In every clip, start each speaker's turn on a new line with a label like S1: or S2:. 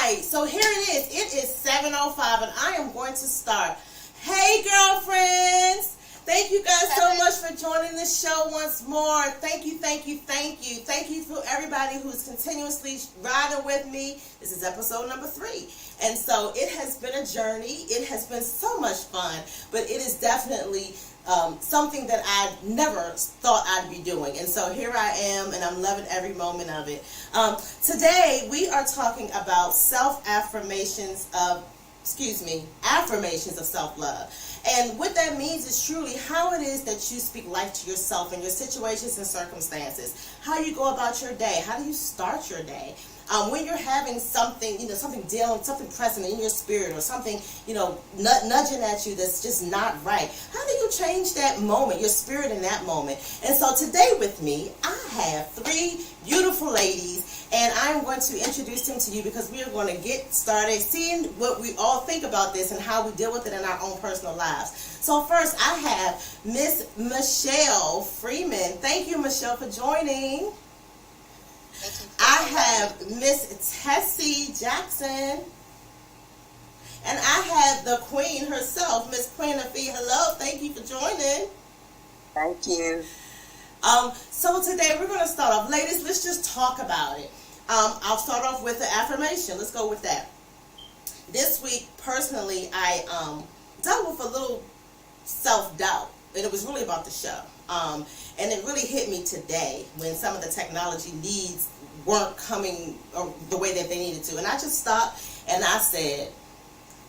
S1: right, so here it is. It is 7:05 and I am going to start. Hey, girlfriends. Thank you guys so much for joining the show once more. Thank you, thank you, thank you. Thank you for everybody who's continuously riding with me. This is episode number 3. And so it has been a journey. It has been so much fun, but it is definitely something that I never thought I'd be doing. And so here I am, and I'm loving every moment of it. Today, we are talking about affirmations of self-love. And what that means is truly how it is that you speak life to yourself and your situations and circumstances. How you go about your day. How do you start your day? When you're having something, something pressing in your spirit or something, nudging at you that's just not right. How do you change that moment, your spirit in that moment? And so today with me, I have 3 beautiful ladies, and I'm going to introduce them to you because we are going to get started seeing what we all think about this and how we deal with it in our own personal lives. So first, I have Miss Michelle Freeman. Thank you, Michelle, for joining. I have Miss Tessie Jackson, and I have the Queen herself, Miss Queen Afia. Hello, thank you for joining.
S2: Thank you.
S1: So today we're going to start off, ladies. Let's just talk about it. I'll start off with the affirmation. Let's go with that. This week, personally, I dealt with a little self-doubt, and it was really about the show. And it really hit me today when some of the technology needs weren't coming the way that they needed to. And I just stopped and I said,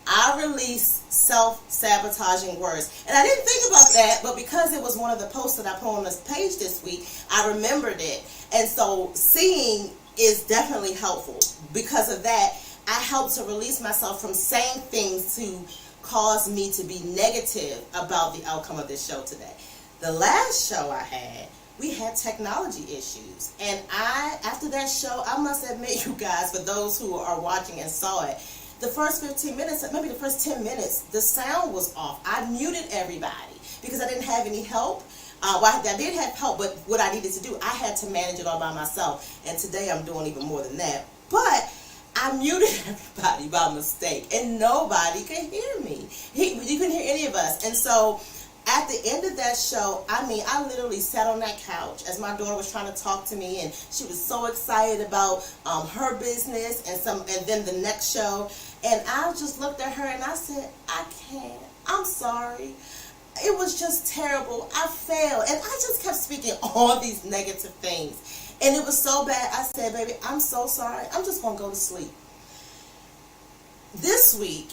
S1: I release self-sabotaging words. And I didn't think about that, but because it was one of the posts that I put on this page this week, I remembered it. And so seeing is definitely helpful. Because of that, I help to release myself from saying things to cause me to be negative about the outcome of this show today. The last show I had, we had technology issues. And after that show, I must admit, you guys, for those who are watching and saw it, the first 15 minutes, maybe the first 10 minutes, the sound was off. I muted everybody because I didn't have any help. I did have help, but what I needed to do, I had to manage it all by myself. And today I'm doing even more than that. But I muted everybody by mistake, and nobody could hear me. You couldn't hear any of us. And so at the end of that show, I literally sat on that couch as my daughter was trying to talk to me, and she was so excited about her business and then the next show. And I just looked at her and I said, I can't. I'm sorry. It was just terrible. I failed. And I just kept speaking all these negative things. And it was so bad. I said, baby, I'm so sorry. I'm just going to go to sleep. This week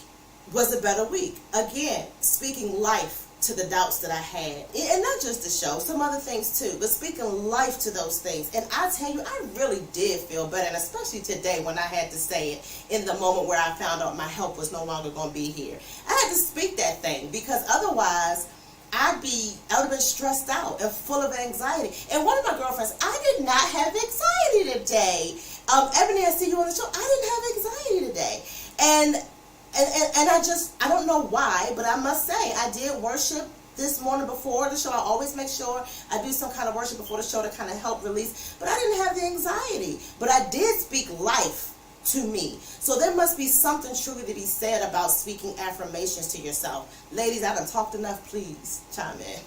S1: was a better week. Again, speaking life to the doubts that I had. And not just the show, some other things too, but speaking life to those things. And I tell you, I really did feel better, and especially today when I had to say it in the moment where I found out my help was no longer going to be here. I had to speak that thing because otherwise I would have been stressed out and full of anxiety. And one of my girlfriends, I did not have anxiety today. Ebony, I see you on the show. I didn't have anxiety today. And I don't know why, but I must say, I did worship this morning before the show. I always make sure I do some kind of worship before the show to kind of help release. But I didn't have the anxiety. But I did speak life to me. So there must be something truly to be said about speaking affirmations to yourself. Ladies, I done talked enough. Please chime in.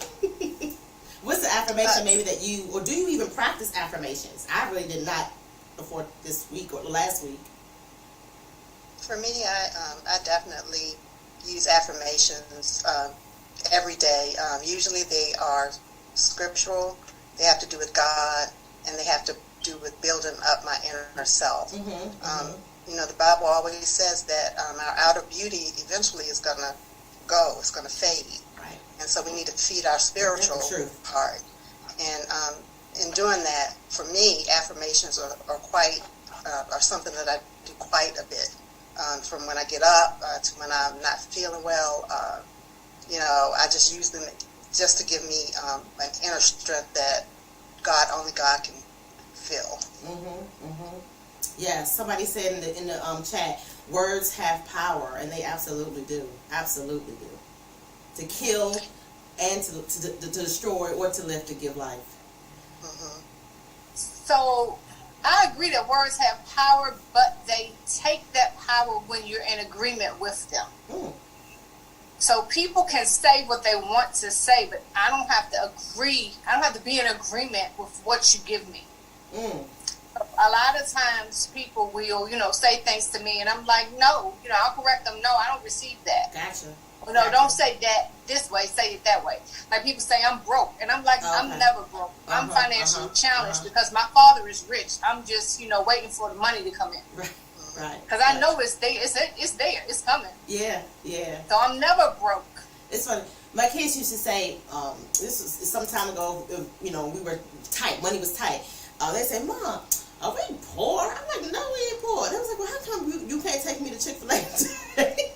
S1: What's the affirmation maybe that or do you even practice affirmations? I really did not before this week or last week.
S2: For me, I definitely use affirmations every day. Usually they are scriptural. They have to do with God, and they have to do with building up my inner self. The Bible always says that our outer beauty eventually is going to go. It's going to fade.
S1: Right.
S2: And so we need to feed our spiritual part. And in doing that, for me, affirmations are something that I do quite a bit. From when I get up to when I'm not feeling well, I just use them just to give me an inner strength that only God can fill.
S1: Yes, somebody said in the chat, words have power, and they absolutely do. Absolutely do. To kill and to destroy or to live, to give life.
S3: So I agree that words have power, but they take that power when you're in agreement with them.
S1: Mm.
S3: So people can say what they want to say, but I don't have to agree. I don't have to be in agreement with what you give me.
S1: Mm.
S3: A lot of times people will, say things to me, and I'm like, no, I'll correct them. No, I don't receive that.
S1: Gotcha.
S3: No, don't say that this way, say it that way. Like people say I'm broke, and I'm like, I'm never broke. I'm financially challenged because my father is rich. I'm just, waiting for the money to come in.
S1: Right.
S3: Because I know it's there. It's coming.
S1: Yeah.
S3: So I'm never broke.
S1: It's funny. My kids used to say, this was some time ago, we were tight. Money was tight. They say, Mom, are we poor? I'm like, no, we ain't poor. They was like, well, how come you can't take me to Chick-fil-A today?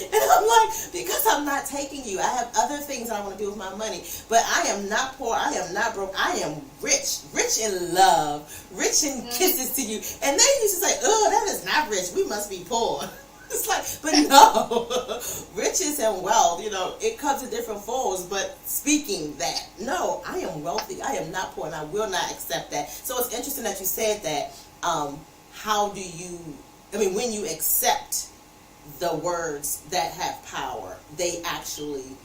S1: And I'm like, because I'm not taking you. I have other things I want to do with my money. But I am not poor. I am not broke. I am rich. Rich in love. Rich in kisses to you. And they used to say, oh, that is not rich. We must be poor. It's like, but no. Riches and wealth, it comes in different forms. But speaking that, no, I am wealthy. I am not poor, and I will not accept that. So it's interesting that you said that. How do you, when you accept the words that have power, they actually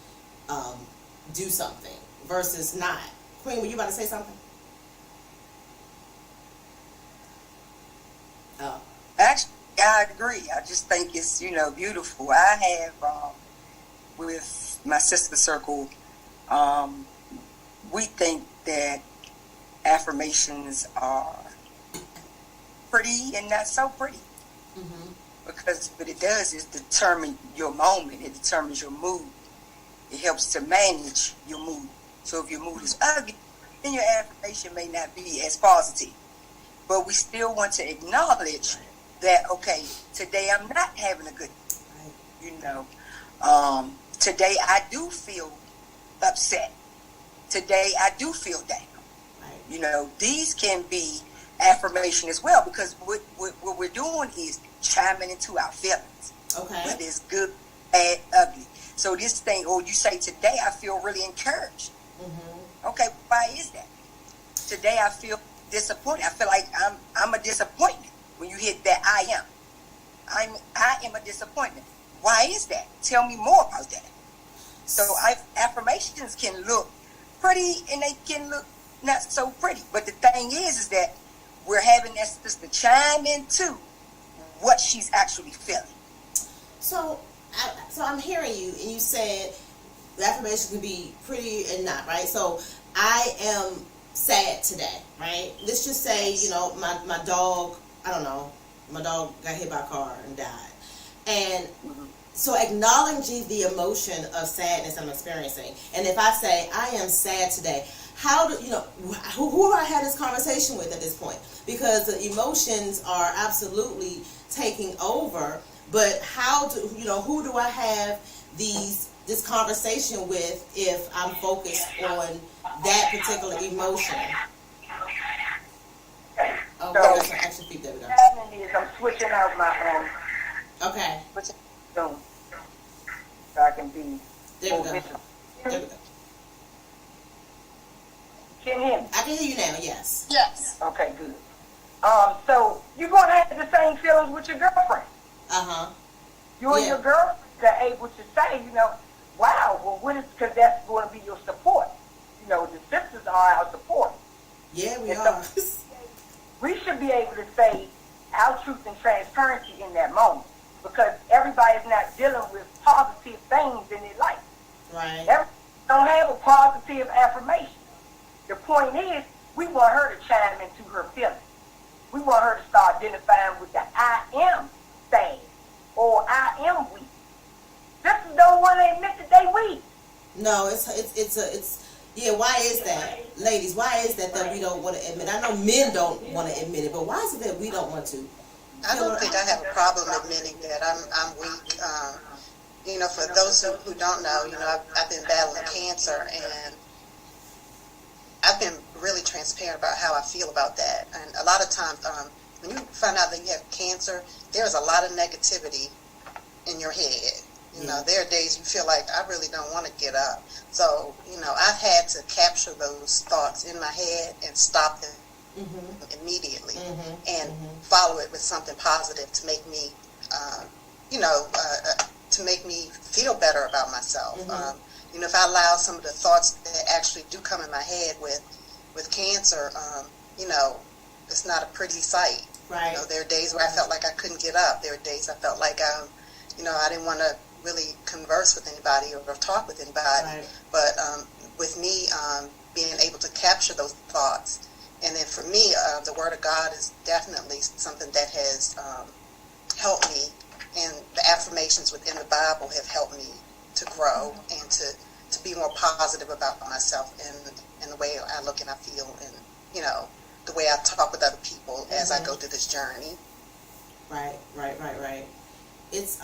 S1: do something versus not. Queen, were you about to say something? Oh.
S4: Actually, I agree. I just think it's, beautiful. I have, with my sister circle, we think that affirmations are pretty and not so pretty. Mm-hmm. Because what it does is determine your moment. It determines your mood. It helps to manage your mood. So if your mood is ugly, then your affirmation may not be as positive. But we still want to acknowledge that, okay, today I'm not having a good day. Today I do feel upset. Today I do feel down. These can be affirmation as well, because what we're doing is chiming into our feelings.
S1: Okay.
S4: Whether it's good, bad, ugly. So this thing, you say, today I feel really encouraged. Mm-hmm. Okay, why is that? Today I feel disappointed. I feel like I'm a disappointment. When you hit that I am a disappointment. Why is that? Tell me more about that. So affirmations can look pretty and they can look not so pretty. But the thing is that we're having that sister chime into what she's actually feeling.
S1: So I'm hearing you, and you said the affirmation can be pretty and not, right? So I am sad today, right? Let's just say, my dog, I don't know, my dog got hit by a car and died. And so acknowledging the emotion of sadness I'm experiencing. And if I say, I am sad today, how do, who do I have this conversation with at this point? Because the emotions are absolutely taking over, but who do I have this conversation with if I'm focused on that particular emotion? Oh, there's some extra feet. There we go.
S5: I'm switching out my
S1: okay.
S5: Zoom so I can be.
S1: There we go. There we go.
S5: Can you hear me?
S1: I can hear you now. Yes.
S3: Yes.
S5: Okay, good. So you're gonna have the same feelings with your girlfriend. You and your girlfriend are able to say, wow, well, because that's going to be your support. The sisters are our support.
S1: Yeah, we
S5: and
S1: are.
S5: So we should be able to say our truth and transparency in that moment, because everybody's not dealing with positive things in their life.
S1: Right.
S5: Everybody don't have a positive affirmation. The point is, we want her to chime into her feelings. We want her to start identifying with the I am sad or I am weak. Sisters don't want to admit that they weak.
S1: No, it's why is that? Ladies, why is that we don't want to admit? I know men don't want to admit it, but why is it that we don't want to?
S2: I don't think I have a problem admitting that I'm weak. For those who don't know, I've been battling cancer, and I've been really transparent about how I feel about that. And a lot of times, when you find out that you have cancer, there's a lot of negativity in your head. There are days you feel like I really don't want to get up. So, I've had to capture those thoughts in my head and stop them immediately and follow it with something positive to make me you know, to make me feel better about myself.
S1: Mm-hmm.
S2: You know, if I allow some of the thoughts that actually do come in my head with cancer, you know, it's not a pretty sight.
S1: Right.
S2: You know, there are days where I felt like I couldn't get up. There are days I felt like, you know, I didn't want to really converse with anybody or talk with anybody.
S1: Right.
S2: But with me being able to capture those thoughts, and then for me, the Word of God is definitely something that has helped me, and the affirmations within the Bible have helped me to grow and to be more positive about myself and the way I look and I feel, and, you know, the way I talk with other people as I go through this journey.
S1: Right. It's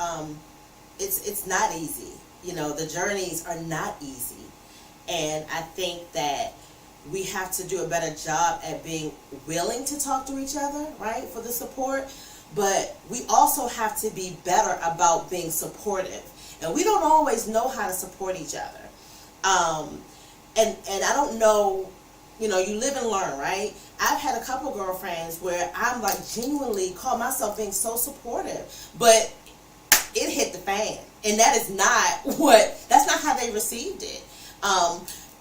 S1: not easy. You know, the journeys are not easy. And I think that we have to do a better job at being willing to talk to each other, right, for the support. But we also have to be better about being supportive. And we don't always know how to support each other. And I don't know, you know, you live and learn, right? I've had a couple of girlfriends where I'm like genuinely call myself being so supportive, but it hit the fan. And that's not how they received it.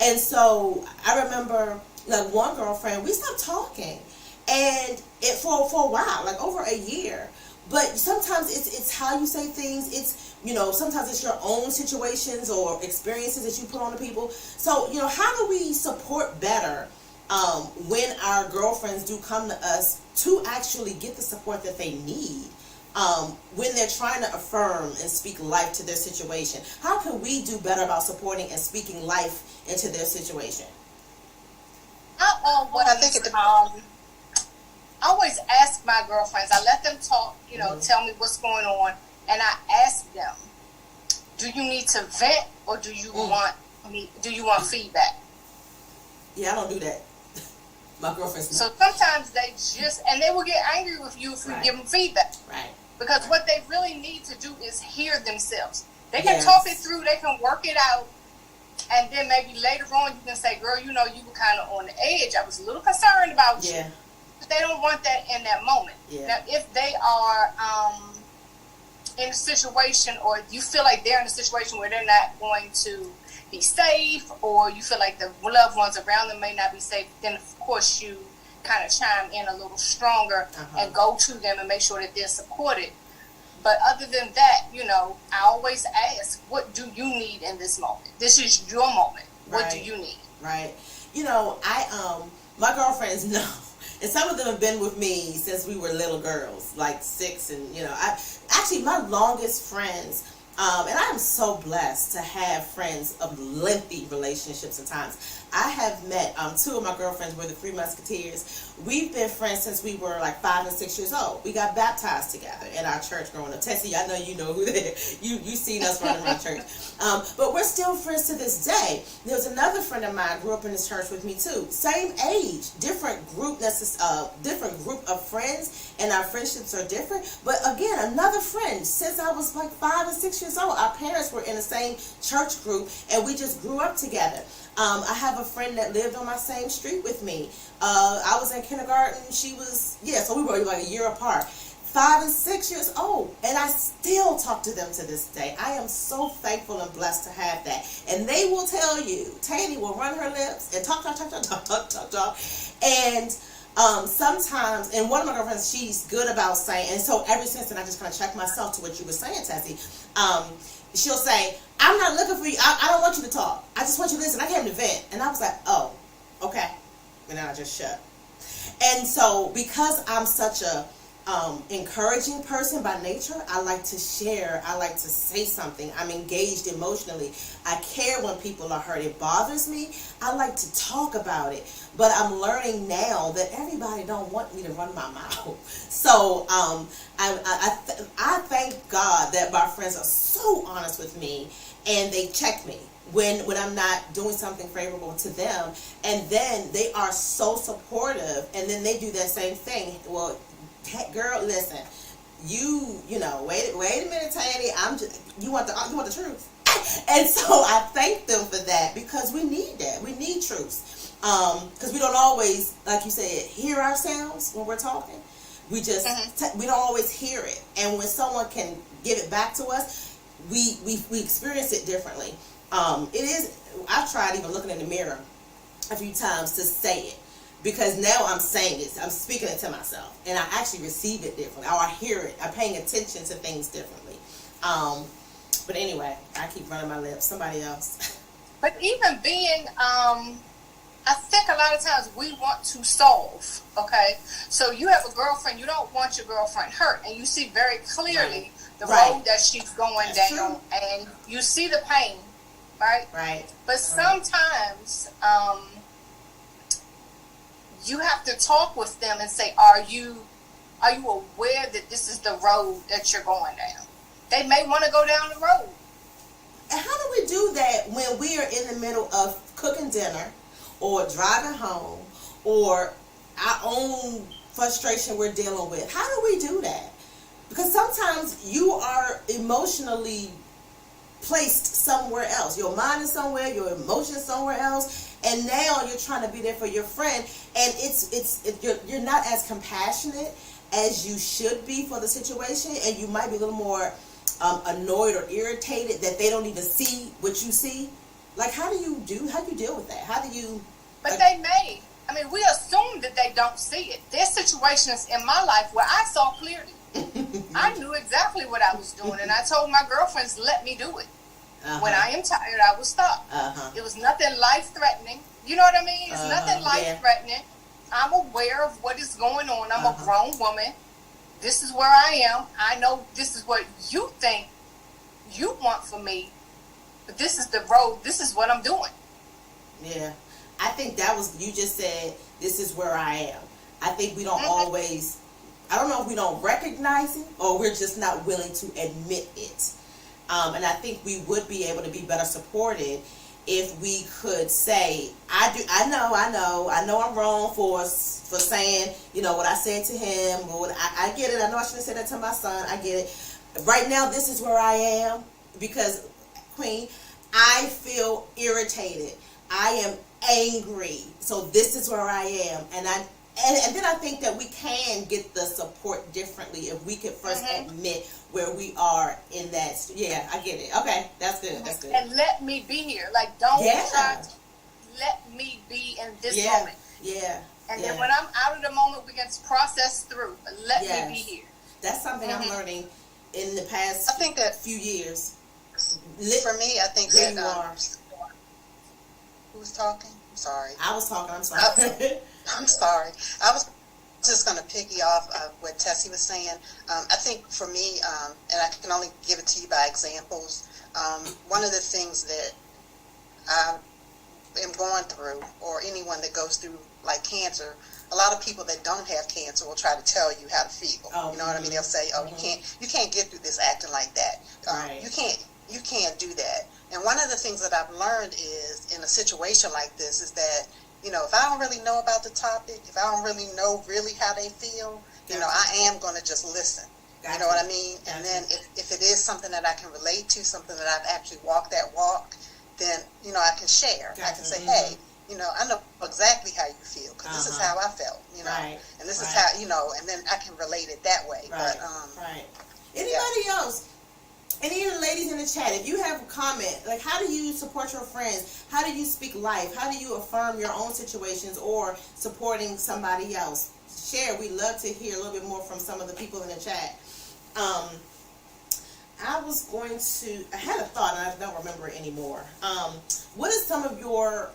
S1: And so I remember like one girlfriend, we stopped talking, and it for a while, like over a year. But sometimes it's how you say things. It's, you know, sometimes it's your own situations or experiences that you put on to people. So, you know, how do we support better when our girlfriends do come to us to actually get the support that they need when they're trying to affirm and speak life to their situation? How can we do better about supporting and speaking life into their situation?
S3: I always ask my girlfriends, I let them talk, you know, tell me what's going on, and I ask them, do you need to vent, or do you want feedback?
S1: Yeah, I don't do that. My girlfriend's
S3: So sometimes they will get angry with you if you give them feedback.
S1: Right.
S3: Because what they really need to do is hear themselves. They can talk it through, they can work it out, and then maybe later on you can say, girl, you know, you were kind of on the edge. I was a little concerned about you. But they don't want that in that moment.
S1: Yeah.
S3: Now, if they are in a situation, or you feel like they're in a situation where they're not going to be safe, or you feel like the loved ones around them may not be safe, then of course you kind of chime in a little stronger and go to them and make sure that they're supported. But other than that, you know, I always ask, what do you need in this moment? This is your moment. What do you need?
S1: Right. You know, my girlfriends know, and some of them have been with me since we were little girls, like 6, and, you know, my longest friends, and I am so blessed to have friends of lengthy relationships at times. I have met 2 of my girlfriends were the 3 Musketeers. We've been friends since we were like 5 and 6 years old. We got baptized together in our church growing up. Tessie, I know you know who they are. You've seen us running around church. But we're still friends to this day. There was another friend of mine grew up in this church with me too. Same age, different group of friends, and our friendships are different. But again, another friend since I was like 5 and 6 years old. Our parents were in the same church group, and we just grew up together. I have a friend that lived on my same street with me. I was in kindergarten. She was, so we were like a year apart. 5 and 6 years old. And I still talk to them to this day. I am so thankful and blessed to have that. And they will tell you, Tanny will run her lips and talk. And sometimes, and one of my girlfriends, she's good about saying, and so ever since then I just kind of check myself to what you were saying, Tessie. She'll say, I'm not looking for you. I don't want you to talk. I just want you to listen. I came to vent. And I was like, oh, okay. And then I just shut. And so because I'm such a encouraging person by nature, I like to share. I like to say something. I'm engaged emotionally. I care when people are hurt. It bothers me. I like to talk about it. But I'm learning now that everybody don't want me to run my mouth. So I thank God that my friends are so honest with me, and they check me when I'm not doing something favorable to them. And then they are so supportive, and then they do that same thing. Well, girl, listen, you know, wait a minute, Tanny, you want the truth. And so I thank them for that, because we need that. We need truth. Because we don't always, like you said, hear ourselves when we're talking. We just we don't always hear it, and when someone can give it back to us, we experience it differently. It is. I've tried even looking in the mirror a few times to say it, because now I'm saying it. I'm speaking it to myself, and I actually receive it differently, or I hear it. I'm paying attention to things differently. But anyway, I keep running my lips. Somebody else.
S3: But even being, I think a lot of times we want to solve, okay? So you have a girlfriend, you don't want your girlfriend hurt, and you see very clearly the road that she's going down, and you see the pain, right?
S1: Right.
S3: But sometimes you have to talk with them and say, are you aware that this is the road that you're going down? They may want to go down the road.
S1: And how do we do that when we are in the middle of cooking dinner or driving home or our own frustration we're dealing with? How do we do that? Because sometimes you are emotionally placed somewhere else. Your mind is somewhere, your emotions somewhere else, and now you're trying to be there for your friend, and you're not as compassionate as you should be for the situation, and you might be a little more annoyed or irritated that they don't even see what you see. Like, how do you deal with that? How do you?
S3: But they may. I mean, we assume that they don't see it. There's situations in my life where I saw clearly. I knew exactly what I was doing, and I told my girlfriends, let me do it. When I am tired, I will stop. It was nothing life-threatening. You know what I mean? It's nothing life-threatening. I'm aware of what is going on. I'm a grown woman. This is where I am. I know this is what you think you want from me, but this is the road. This is what I'm doing.
S1: Yeah. I think that was, you just said, this is where I am. I think we don't always, I don't know if we don't recognize it or we're just not willing to admit it. And I think we would be able to be better supported if we could say, I know I'm wrong for saying, what I said to him, or I get it. I know I shouldn't have said that to my son. I get it. Right now, this is where I am because, Queen, I feel irritated. I am angry. So this is where I am. And then I think that we can get the support differently if we could first admit where we are in that. Yeah, I get it. Okay, that's good. That's good.
S3: And let me be here. Like, don't try to let me be in this moment.
S1: Yeah.
S3: And then when I'm out of the moment, we can process through. But let me be here.
S1: That's something I'm learning in the past few years.
S2: For me, I think that who's talking? I'm sorry.
S1: I was talking. I'm sorry.
S2: I'm sorry. I was just going to piggy off of what Tessie was saying. I think for me, and I can only give it to you by examples, one of the things that I am going through, or anyone that goes through like cancer, a lot of people that don't have cancer will try to tell you how to feel. You know what I mean? They'll say, you can't get through this acting like that. You can't do that. And one of the things that I've learned is in a situation like this is that, if I don't really know about the topic, if I don't really know really how they feel, I am going to just listen. You know what I mean? And then if it is something that I can relate to, something that I've actually walked that walk, then, I can share. I can say, hey, I know exactly how you feel because this is how I felt, and this is how, and then I can relate it that way.
S1: Right. But, Anybody else? Any of the ladies in the chat, if you have a comment, like how do you support your friends? How do you speak life? How do you affirm your own situations or supporting somebody else? Share. We'd love to hear a little bit more from some of the people in the chat. I had a thought and I don't remember it anymore. What is some of your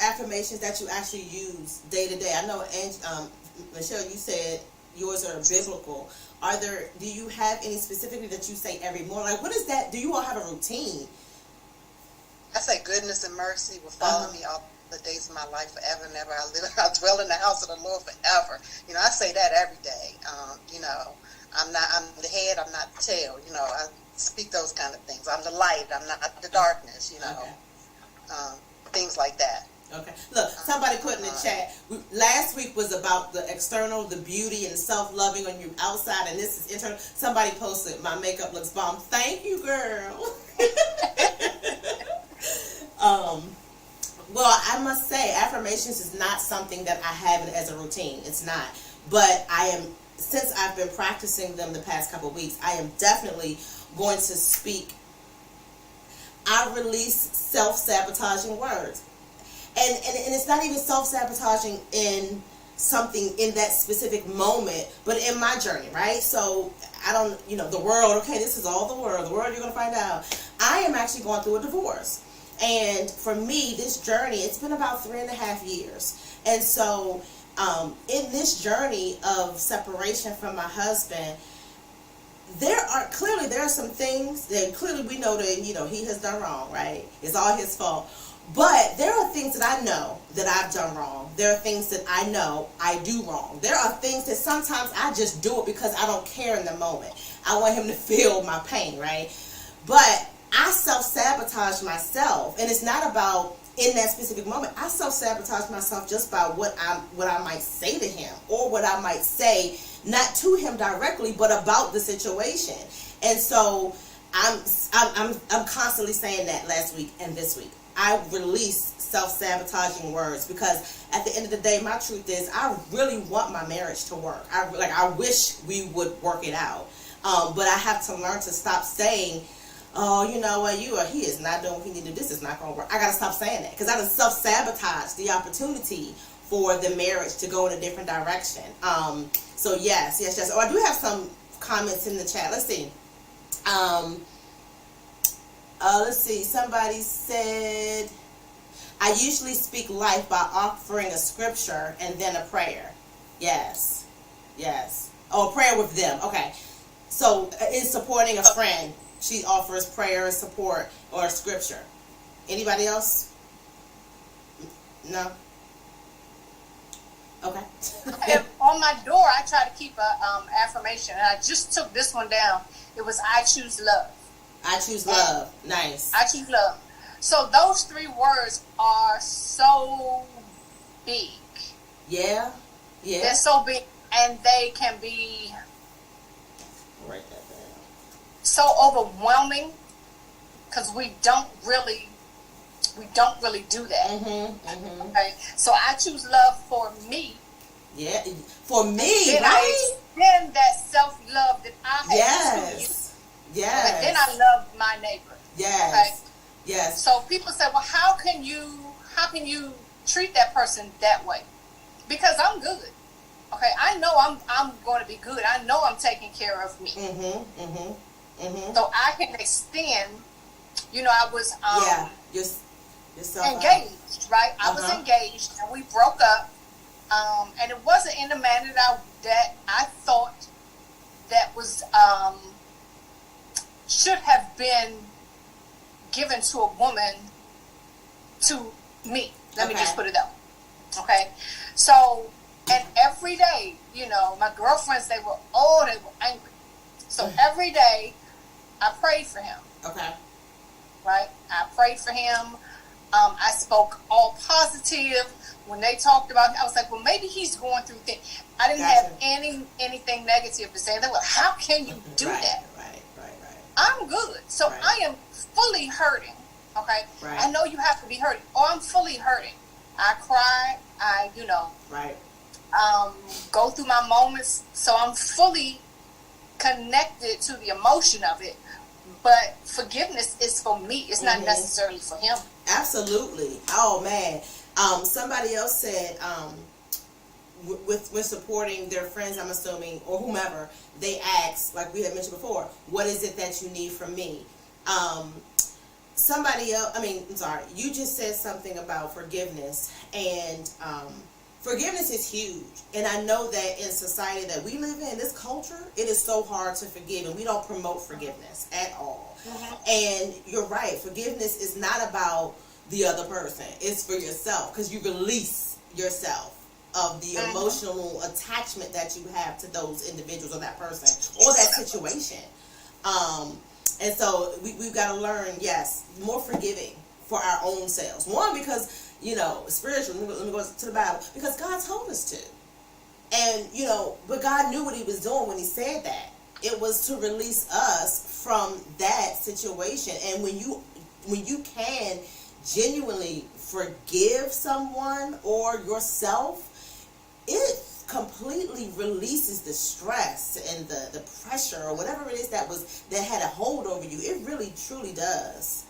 S1: affirmations that you actually use day to day? I know, Michelle, you said yours are biblical. Do you have any specifically that you say every morning? Like, what is that? Do you all have a routine?
S2: I say goodness and mercy will follow me all the days of my life forever and ever. I dwell in the house of the Lord forever. I say that every day. I'm the head, I'm not the tail. I speak those kind of things. I'm the light, I'm not the darkness, things like that.
S1: Okay. Look, somebody put in the chat, last week was about the external, the beauty and self-loving on your outside, and this is internal. Somebody posted, my makeup looks bomb. Thank you, girl. Well, I must say, affirmations is not something that I have as a routine. It's not. But I am since I've been practicing them the past couple of weeks, I am definitely going to speak. I release self-sabotaging words. And it's not even self-sabotaging in something in that specific moment, but in my journey, right? So I don't, the world, okay, this is all the world you're going to find out. I am actually going through a divorce. And for me, this journey, it's been about 3.5 years. And so in this journey of separation from my husband, there are some things that clearly we know that, he has done wrong, right? It's all his fault. But there are things that I know that I've done wrong. There are things that I know I do wrong. There are things that sometimes I just do it because I don't care in the moment. I want him to feel my pain, right? But I self-sabotage myself, and it's not about in that specific moment. I self-sabotage myself just by what I might say to him, or what I might say, not to him directly, but about the situation. And so I'm constantly saying that last week and this week. I release self-sabotaging words because at the end of the day, my truth is I really want my marriage to work. I wish we would work it out. But I have to learn to stop saying, oh, you know what, he is not doing what he needs to do. This is not going to work. I got to stop saying that because I done self-sabotage the opportunity for the marriage to go in a different direction. So yes. Oh, I do have some comments in the chat. Let's see. Let's see. Somebody said, I usually speak life by offering a scripture and then a prayer. Yes. Oh, a prayer with them. Okay. So in supporting a friend, she offers prayer and support or scripture. Anybody else? No? Okay.
S3: And on my door, I try to keep a affirmation, and I just took this one down. It was, I choose love.
S1: I choose love. Nice.
S3: I choose love. So those 3 words are so big.
S1: Yeah.
S3: They're so big, and they can be
S1: Write that down.
S3: so overwhelming because we don't really do that. Okay, so I choose love for me.
S1: Yeah, for me,
S3: then
S1: right?
S3: I extend that self-love that I have to you.
S1: Yes.
S3: And then I love my neighbor.
S1: Yes.
S3: Okay.
S1: Yes.
S3: So people say, well, how can you treat that person that way? Because I'm good. Okay, I know I'm going to be good. I know I'm taking care of me. So I can extend. I was engaged, right? I was engaged, and we broke up. And it wasn't in the manner that I thought that was should have been given to a woman to me. Let me just put it up. Okay, so. And every day, my girlfriends, they were angry. So every day, I prayed for him.
S1: Okay.
S3: Right? I prayed for him. I spoke all positive. When they talked about it, I was like, well, maybe he's going through things. I didn't have anything negative to say. They were, how can you do that?
S1: Right.
S3: I'm good. So I am fully hurting. Okay?
S1: Right.
S3: I know you have to be hurting. Oh, I'm fully hurting. I cry.
S1: Right.
S3: Go through my moments, so I'm fully connected to the emotion of it. But forgiveness is for me; it's not necessarily for him.
S1: Absolutely. Oh man. Somebody else said, with supporting their friends, I'm assuming, or whomever, they ask, like we had mentioned before, what is it that you need from me? Somebody else. You just said something about forgiveness, and forgiveness is huge. And I know that in society that we live in, this culture, it is so hard to forgive, and we don't promote forgiveness at all. And you're right, forgiveness is not about the other person. It's for yourself, because you release yourself of the emotional attachment that you have to those individuals or that person or that situation. And so we've got to learn, more forgiving for our own selves. One, because spiritually, let me go to the Bible, because God told us to. And, but God knew what he was doing when he said that. It was to release us from that situation. And when you can genuinely forgive someone or yourself, it completely releases the stress and the pressure or whatever it is that had a hold over you. It really truly does.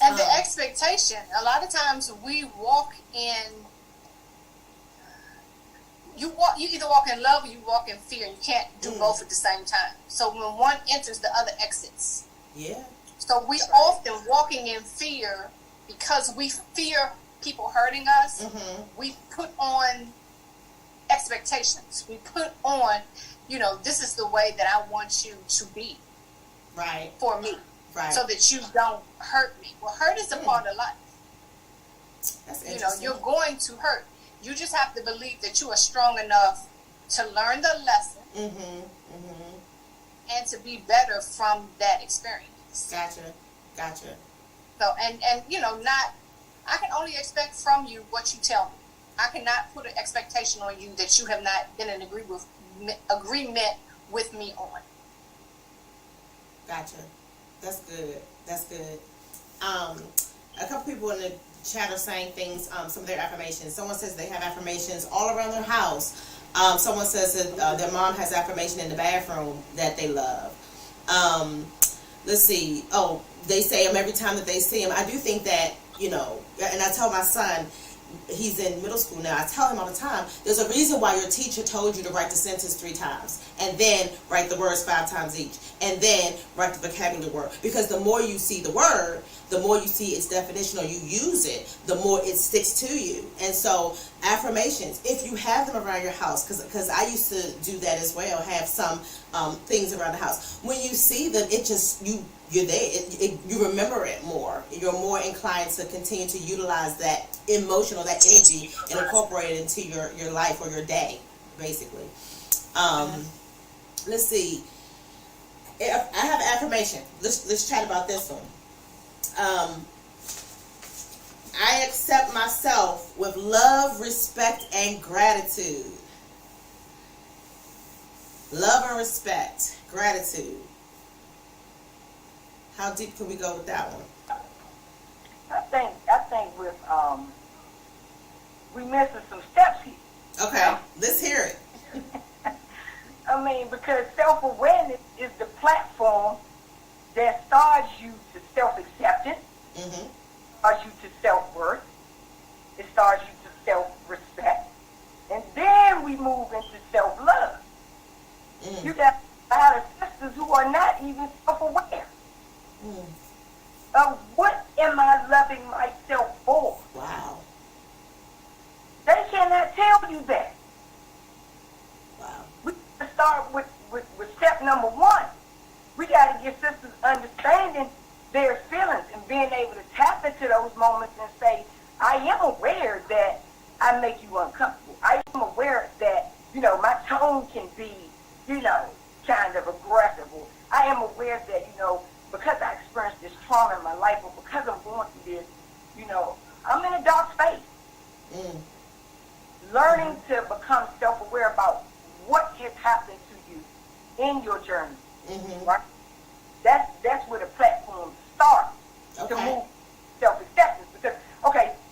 S3: And the expectation, a lot of times we walk in, you either walk in love or you walk in fear. You can't do both at the same time. So when one enters, the other exits.
S1: Yeah.
S3: So we often walking in fear because we fear people hurting us. Mm-hmm. We put on expectations. We put on, this is the way that I want you to be.
S1: Right.
S3: For me.
S1: Right.
S3: So that you don't hurt me. Well, hurt is a part of life.
S1: That's interesting.
S3: You're going to hurt. You just have to believe that you are strong enough to learn the lesson. Mm-hmm. Mm-hmm. And to be better from that experience.
S1: Gotcha.
S3: So, and I can only expect from you what you tell me. I cannot put an expectation on you that you have not been in agreement with me on.
S1: Gotcha. That's good. A couple people in the chat are saying things, some of their affirmations. Someone says they have affirmations all around their house. Someone says that their mom has affirmation in the bathroom that they love. Let's see. Oh, they say them every time that they see him. I do think that, and I tell my son, he's in middle school now, I tell him all the time, there's a reason why your teacher told you to write the sentence 3 times, and then write the words 5 times each, and then write the vocabulary word. Because the more you see the word, the more you see its definition or you use it, the more it sticks to you. And so affirmations, if you have them around your house, because I used to do that as well, have some things around the house. When you see them, it just, you're there. You remember it more. You're more inclined to continue to utilize that emotion or that energy and incorporate it into your life or your day, basically. Let's see. I have an affirmation. Let's chat about this one. I accept myself with love, respect, and gratitude. Love and respect, gratitude. How deep can we go with that one?
S5: I think with we missing some steps here.
S1: Okay, let's hear it.
S5: Because self-awareness is the platform that starts you to self-acceptance, starts you to self-worth, it starts you to self-respect, and then we move into self-love. You got a lot of sisters who are not even self-aware of what am I loving myself for.
S1: Wow.
S5: They cannot tell you that.
S1: Wow.
S5: We got to start with step number 1. We got to get sisters understanding their feelings and being able to tap into those moments and say, I am aware that I make you uncomfortable. I am aware that, my tone can be, kind of aggressive. I am aware that, because I experienced this trauma in my life or because I'm going through this, I'm in a dark space. Learning to become self-aware about what has happened to you in your journey. Right? That's where the platform starts to move self-acceptance. Because,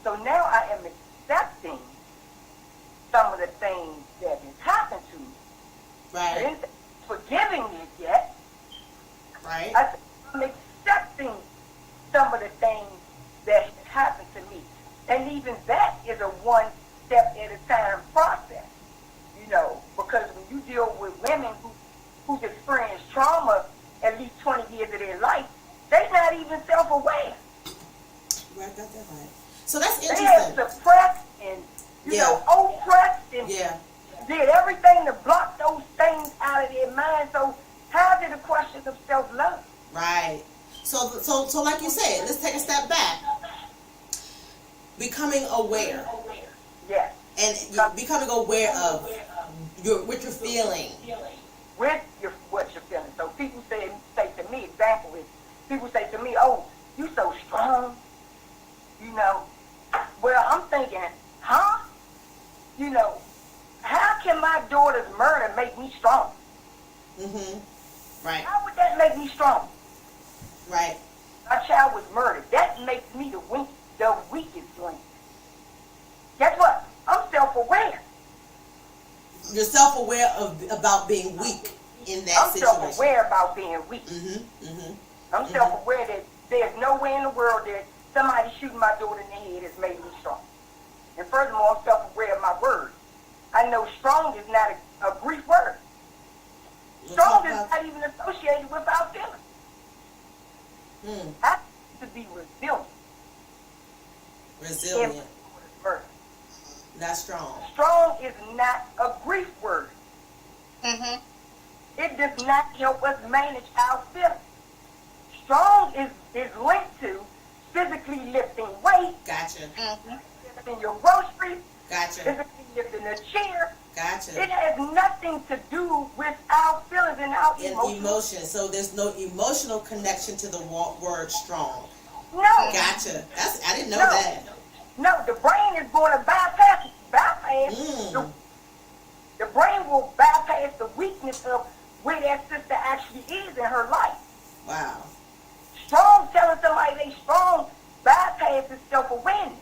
S5: so now I am accepting some of the things that has happened to me.
S1: Right.
S5: I didn't say forgiving it yet.
S1: Right.
S5: I'm accepting some of the things that has happened to me. And even that is a one step at a time process. Because when you deal with women who's experienced trauma at least 20 years of their life, they're not even self-aware.
S1: Right, got that right. So that's
S5: They
S1: interesting.
S5: have suppressed and, oppressed and did everything to block those things out of their mind. So how's it a question of self-love?
S1: Right. So like you said, let's take a step back. Becoming aware.
S5: Yes.
S1: And becoming aware of what you're feeling.
S5: With what you're feeling. So people say to me, example is, people say to me, oh, you so strong. Well, I'm thinking, huh? How can my daughter's murder make me strong?
S1: Right.
S5: How would that make me strong?
S1: Right.
S5: My child was murdered. That makes me the weakest link. Guess what? I'm self-aware.
S1: You're self-aware about being weak in that
S5: I'm
S1: situation.
S5: self-aware about being weak. I'm self-aware that there's no way in the world that somebody shooting my daughter in the head has made me strong. And furthermore, I'm self-aware of my words. I know strong is not a brief word. Strong is not even associated with our feelings. I have to be resilient.
S1: Resilient. That's strong.
S5: Strong is not a brief word. It does not help us manage our feelings. Strong is linked to physically lifting weight.
S1: Gotcha.
S5: Lifting your groceries.
S1: Gotcha.
S5: Physically lifting a chair.
S1: Gotcha.
S5: It has nothing to do with our feelings and our emotions.
S1: So there's no emotional connection to the word strong.
S5: No.
S1: Gotcha. I didn't know that.
S5: No, the brain is going to bypass. The brain will bypass the weakness of where that sister actually is in her life.
S1: Wow.
S5: Strong, telling somebody they strong, bypasses self-awareness.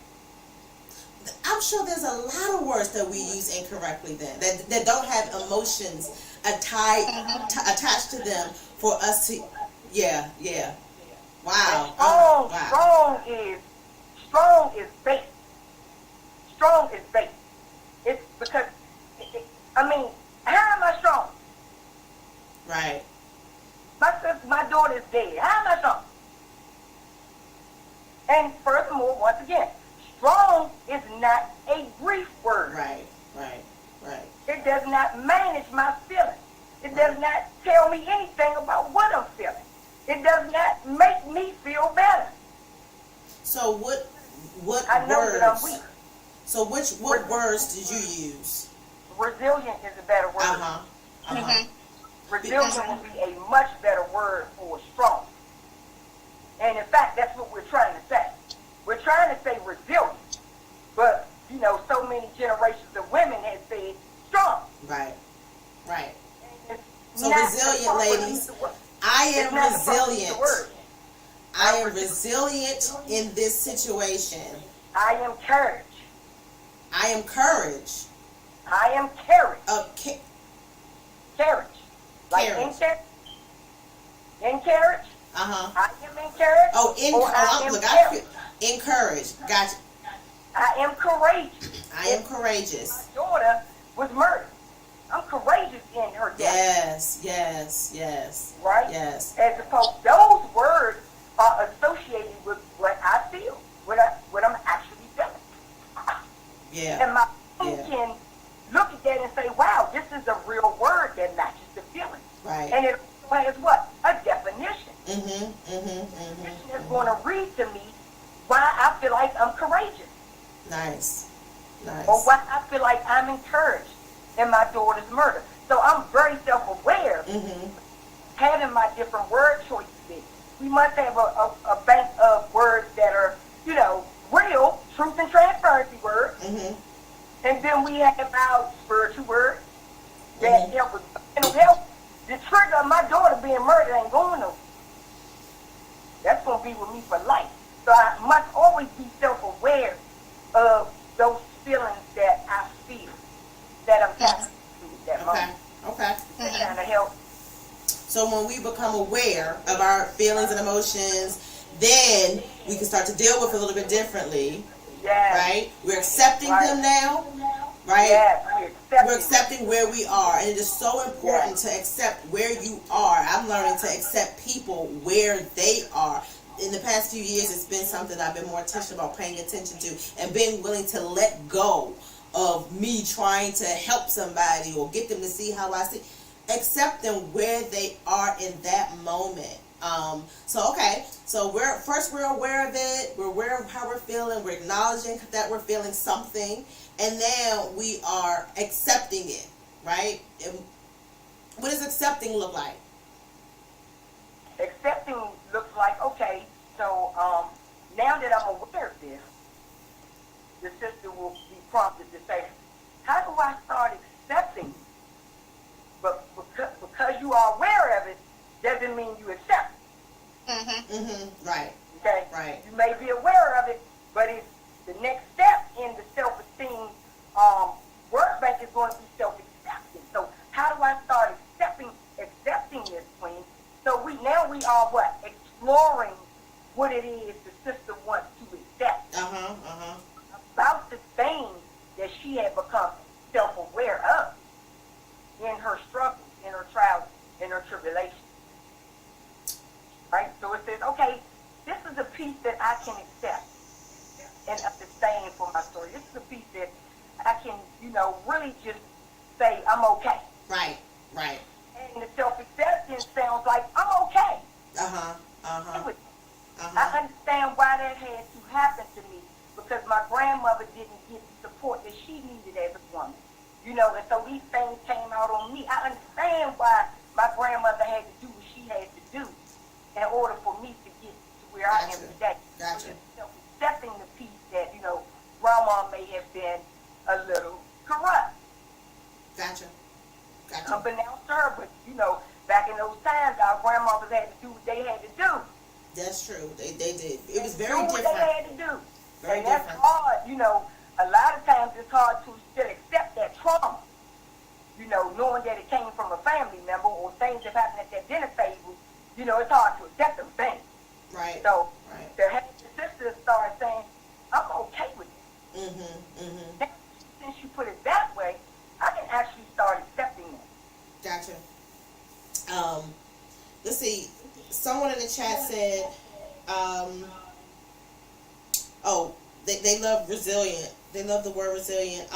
S1: I'm sure there's a lot of words that we use incorrectly then, that don't have emotions attached to them for us to, Wow. Strong is base. Strong is base. It's because, how am I strong? Right.
S5: My daughter's dead. How am I strong? And furthermore, once again, strong is not a brief word.
S1: Right.
S5: It does not manage my feelings. It does not tell me anything about what I'm feeling. It does not make me feel better.
S1: So what
S5: I know
S1: words?
S5: that I'm weak.
S1: So what words did you use?
S5: Resilient is a better word. Resilient would be a much better word for strong. And in fact, that's what we're trying to say. We're trying to say resilient, but so many generations of women have said strong.
S1: Right. So
S5: Not
S1: resilient, ladies. I am resilient. I am resilient in this situation.
S5: I am courage.
S1: I am courage.
S5: I am courage. Courage. Like
S1: Carriage.
S5: encourage. I am encouraged.
S1: Encourage. Gotcha.
S5: I am courageous.
S1: I am courageous.
S5: My daughter was murdered. I'm courageous in her death.
S1: Yes.
S5: Right?
S1: Yes.
S5: As opposed, those words are associated with what I feel, what I'm actually feeling.
S1: Yeah.
S5: And my brain can look at that and say, wow, this is a real word that matches the feeling.
S1: Right.
S5: And it has what? A definition.
S1: Definition
S5: is going to read to me why I feel like I'm courageous.
S1: Nice.
S5: Or why I feel like I'm encouraged in my daughter's murder. So I'm very self-aware having my different word choices. We must have a bank of words that are, real, truth and transparency words. And then we have our spiritual words that help with mental health. The trigger of my daughter being murdered ain't going nowhere. That's going to be with me for life. So I must always be self-aware of those feelings that I feel, that I'm tapping into at that moment.
S1: Okay.
S5: That kind of help.
S1: So when we become aware of our feelings and emotions, then we can start to deal with it a little bit differently.
S5: Yes.
S1: Right? We're accepting them now. Right?
S5: Yes,
S1: we're accepting where we are. And it is so important to accept where you are. I'm learning to accept people where they are. In the past few years, it's been something I've been more intentional about paying attention to and being willing to let go of me trying to help somebody or get them to see how I see. Accept them where they are in that moment. So we're aware of it. We're aware of how we're feeling. We're acknowledging that we're feeling something, and now we are accepting it, right? And what does accepting look like?
S5: Accepting looks like, okay, so now that I'm aware of this, the sister will be prompted to say, how do I start accepting you? But because you are aware of it, doesn't mean you accept it.
S1: Right.
S5: Okay?
S1: Right.
S5: You may be aware of it, but it's the next step in the self-esteem word bank is going to be self-acceptance. we are what? Exploring what it is the sister wants to accept. About the things that she had become self-aware of in her struggles, in her trials, in her tribulations. Right? So it says, okay, this is a piece that I can accept and understand for my story. This is a piece that I can, really just say I'm okay.
S1: Right.
S5: And the self-acceptance sounds like I'm okay. I understand why that had to happen to me, because my grandmother didn't get the support that she needed as a woman. And so these things came out on me. I understand why my grandmother had to do what she had to do in order for me to get to where I am today.
S1: Gotcha.
S5: Accepting the piece that, grandma may have been a little corrupt.
S1: Gotcha.
S5: Unbeknownst to her, but, back in those times, our grandmothers had to do what they had to do.
S1: That's true. They did. It was very different.
S5: What they had to do.
S1: Very
S5: and that's
S1: different.
S5: hard, a lot of times it's hard to still accept that trauma. Knowing that it came from a family member or things that happened at that dinner table, it's hard to accept them things.
S1: Right.
S5: So to have the sister start saying, I'm okay with it. Now, since you put it that way, I can actually start accepting it.
S1: Gotcha. Let's see. Someone in the chat said, they love resilient. They love the word resilient.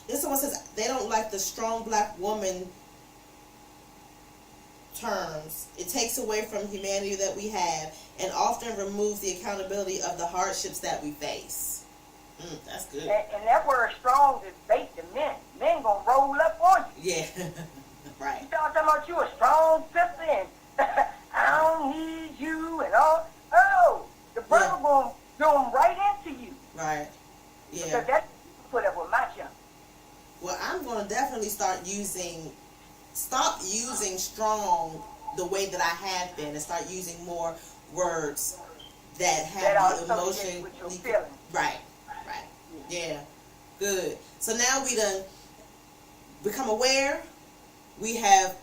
S1: This someone says they don't like the strong black woman terms. It takes away from humanity that we have and often removes the accountability of the hardships that we face. That's good.
S5: And that word strong is bait to men. Men gonna roll up on you.
S1: Yeah. Right.
S5: You talking about you a strong sister and I don't need you and all. Oh, the brother gonna zoom right into you.
S1: Right. Yeah.
S5: Because that's put up with my junk.
S1: Well, I'm going to definitely stop using strong the way that I have been and start using more words that have the emotion.
S5: With your feelings.
S1: Right. Yeah. Good. So now we done become aware. We have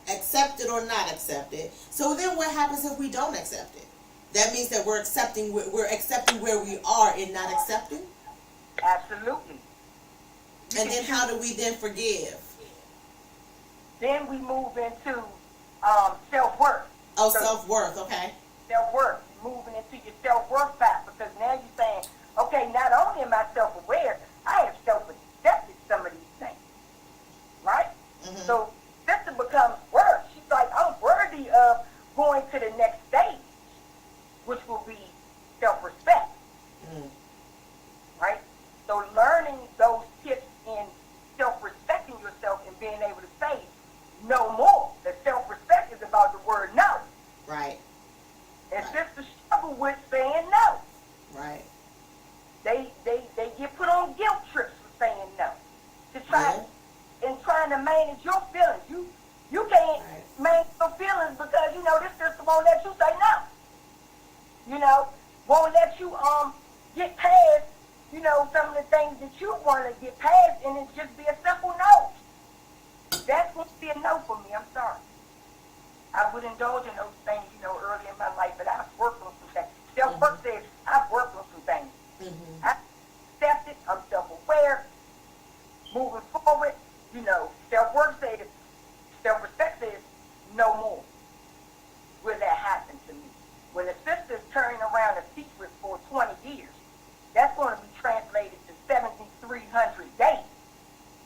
S1: accepted or not accepted. So then what happens if we don't accept it? That means that we're accepting where we are and not accepting?
S5: Absolutely.
S1: And then how do we then forgive?
S5: Then we move into self-worth.
S1: Oh, self-worth, okay.
S5: Self-worth. Moving into your self-worth path, because now you're saying, okay, not only am I self-aware, I have self-accepted some of these things. Right? So sister becomes worth. She's like, I'm worthy of going to the next stage, which will be self-respect. Right? So learning those tips in self-respecting yourself and being able to say no more. The self-respect is about the word no.
S1: Right.
S5: And sisters struggle with saying no.
S1: Right.
S5: They get put on guilt trips for saying no. Trying to manage your feelings. You can't manage your feelings because this sister won't let you say no. Won't let you get past some of the things that you want to get past, and it just be a simple no. That's going to be a no for me. I'm sorry. I would indulge in those things, early in my life, but I've worked on some things. Self-work says I've worked on some things. I accept it. I'm self-aware. Moving forward, self-work says, self-respect says no more. Will that happen to me? When the sister's turning around a secret for 20 years, that's going to be translated to 7,300 days.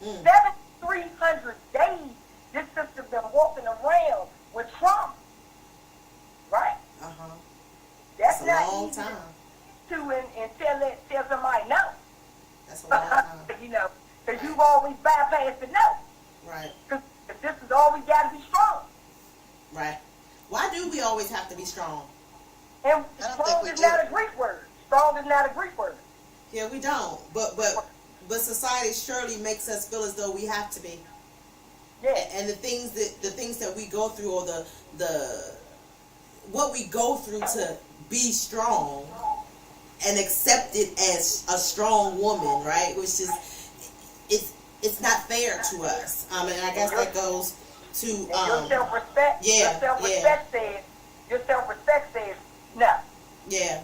S5: 7,300 days, this sister's been walking around with trauma. Right? That's
S1: a
S5: not
S1: long
S5: easy
S1: time.
S5: to and tell somebody no.
S1: That's a long time.
S5: Because you've always bypassed the no.
S1: Right.
S5: Because this is always got to be strong.
S1: Right. Why do we always have to be strong?
S5: And strong is not a Greek word. Strong is not a Greek word.
S1: Yeah, we don't. But society surely makes us feel as though we have to be.
S5: Yeah.
S1: And the things that we go through, or what we go through to be strong and accepted as a strong woman, right? Which is it's not fair to us. And I guess that goes to
S5: your self-respect.
S1: Yeah.
S5: Your self-respect says
S1: Yeah.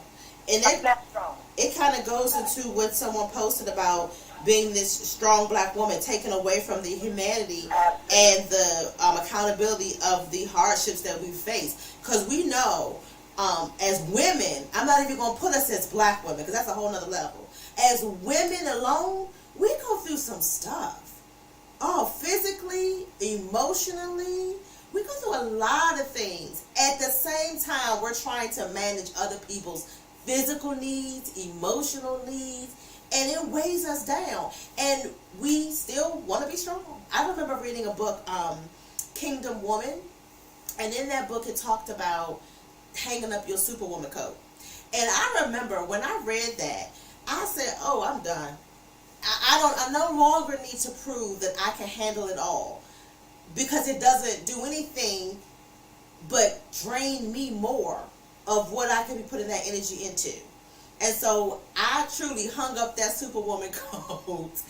S1: And
S5: I'm not strong.
S1: it kind of goes into what someone posted about being this strong black woman, taken away from the humanity and the accountability of the hardships that we face. Because we know, as women, I'm not even going to put us as black women, because that's a whole nother level. As women alone, we go through some stuff. Oh, physically, emotionally, we go through a lot of things. At the same time, we're trying to manage other people's physical needs, emotional needs, and it weighs us down. And we still want to be strong. I remember reading a book, Kingdom Woman, and in that book it talked about hanging up your superwoman coat. And I remember when I read that, I said, oh, I'm done. I no longer need to prove that I can handle it all, because it doesn't do anything but drain me more of what I can be putting that energy into. And so I truly hung up that superwoman coat,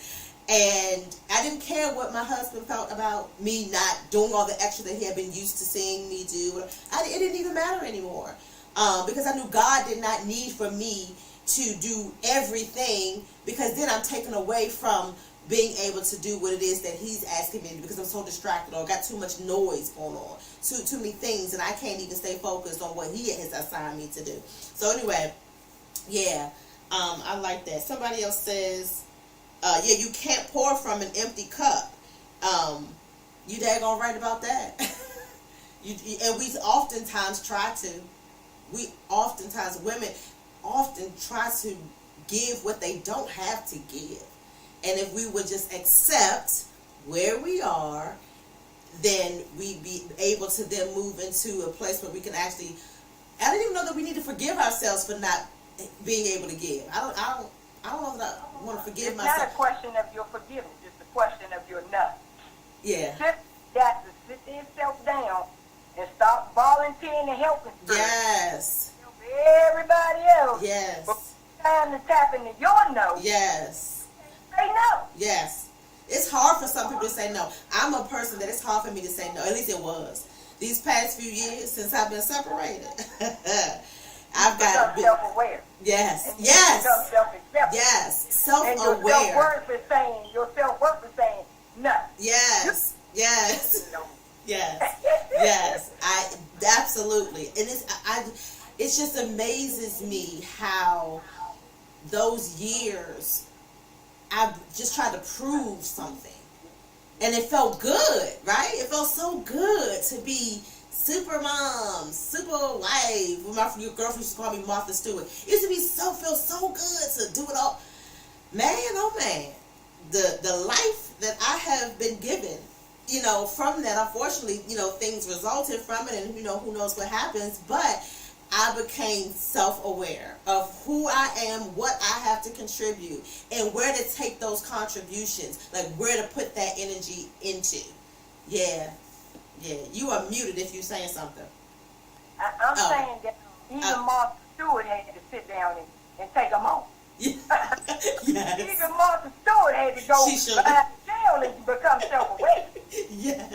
S1: and I didn't care what my husband felt about me not doing all the extra that he had been used to seeing me do. It didn't even matter anymore, because I knew God did not need for me to do everything, because then I'm taken away from being able to do what it is that he's asking me to do, because I'm so distracted or got too much noise going on, too many things, and I can't even stay focused on what he has assigned me to do. So anyway, yeah, I like that. Somebody else says, yeah, you can't pour from an empty cup. You daggone right about that. And we oftentimes try to. Women often try to give what they don't have to give. And if we would just accept where we are, then we'd be able to then move into a place where we can actually, I don't even know that we need to forgive ourselves for not being able to give. I don't know that I want to forgive myself.
S5: It's not a question of your forgiveness, it's a question of your enough.
S1: Yeah.
S5: Just got to sit yourself down and stop volunteering and helping.
S1: Yes.
S5: Help everybody else.
S1: Yes.
S5: But it's time to tap into your no.
S1: Yes.
S5: Say no.
S1: Yes. It's hard for some people to say no. I'm a person that it's hard for me to say no. At least it was. These past few years since I've been separated. I've got
S5: self-aware.
S1: Yes.
S5: And
S1: Yes.
S5: Self-acceptance.
S1: Yes. Self-aware.
S5: And your self-worth is saying no.
S1: Yes. Yes. Yes. Yes. I absolutely. And it just amazes me how those years I just tried to prove something. And it felt good, right? It felt so good to be super mom, super wife. My girlfriend used to call me Martha Stewart. It used to feel so good to do it all. Man, oh man. The life that I have been given, from that, unfortunately, things resulted from it, and who knows what happens, but I became self-aware of who I am, what I have to contribute, and where to take those contributions, like where to put that energy into. Yeah. You are muted if you're saying something.
S5: I'm saying that even Martha Stewart had to sit down and take a moment.
S1: Yes.
S5: Even Martha Stewart had to go behind the jail and become self-aware.
S1: Yes.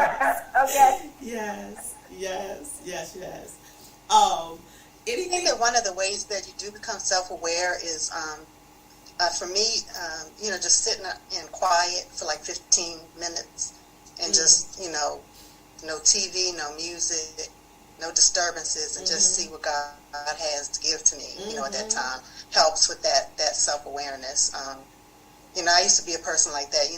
S5: Okay?
S1: Yes.
S2: I think that one of the ways that you do become self-aware is, for me, just sitting in quiet for like 15 minutes and just, no TV, no music, no disturbances, and just see what God has to give to me, at that time, helps with that self-awareness. I used to be a person like that,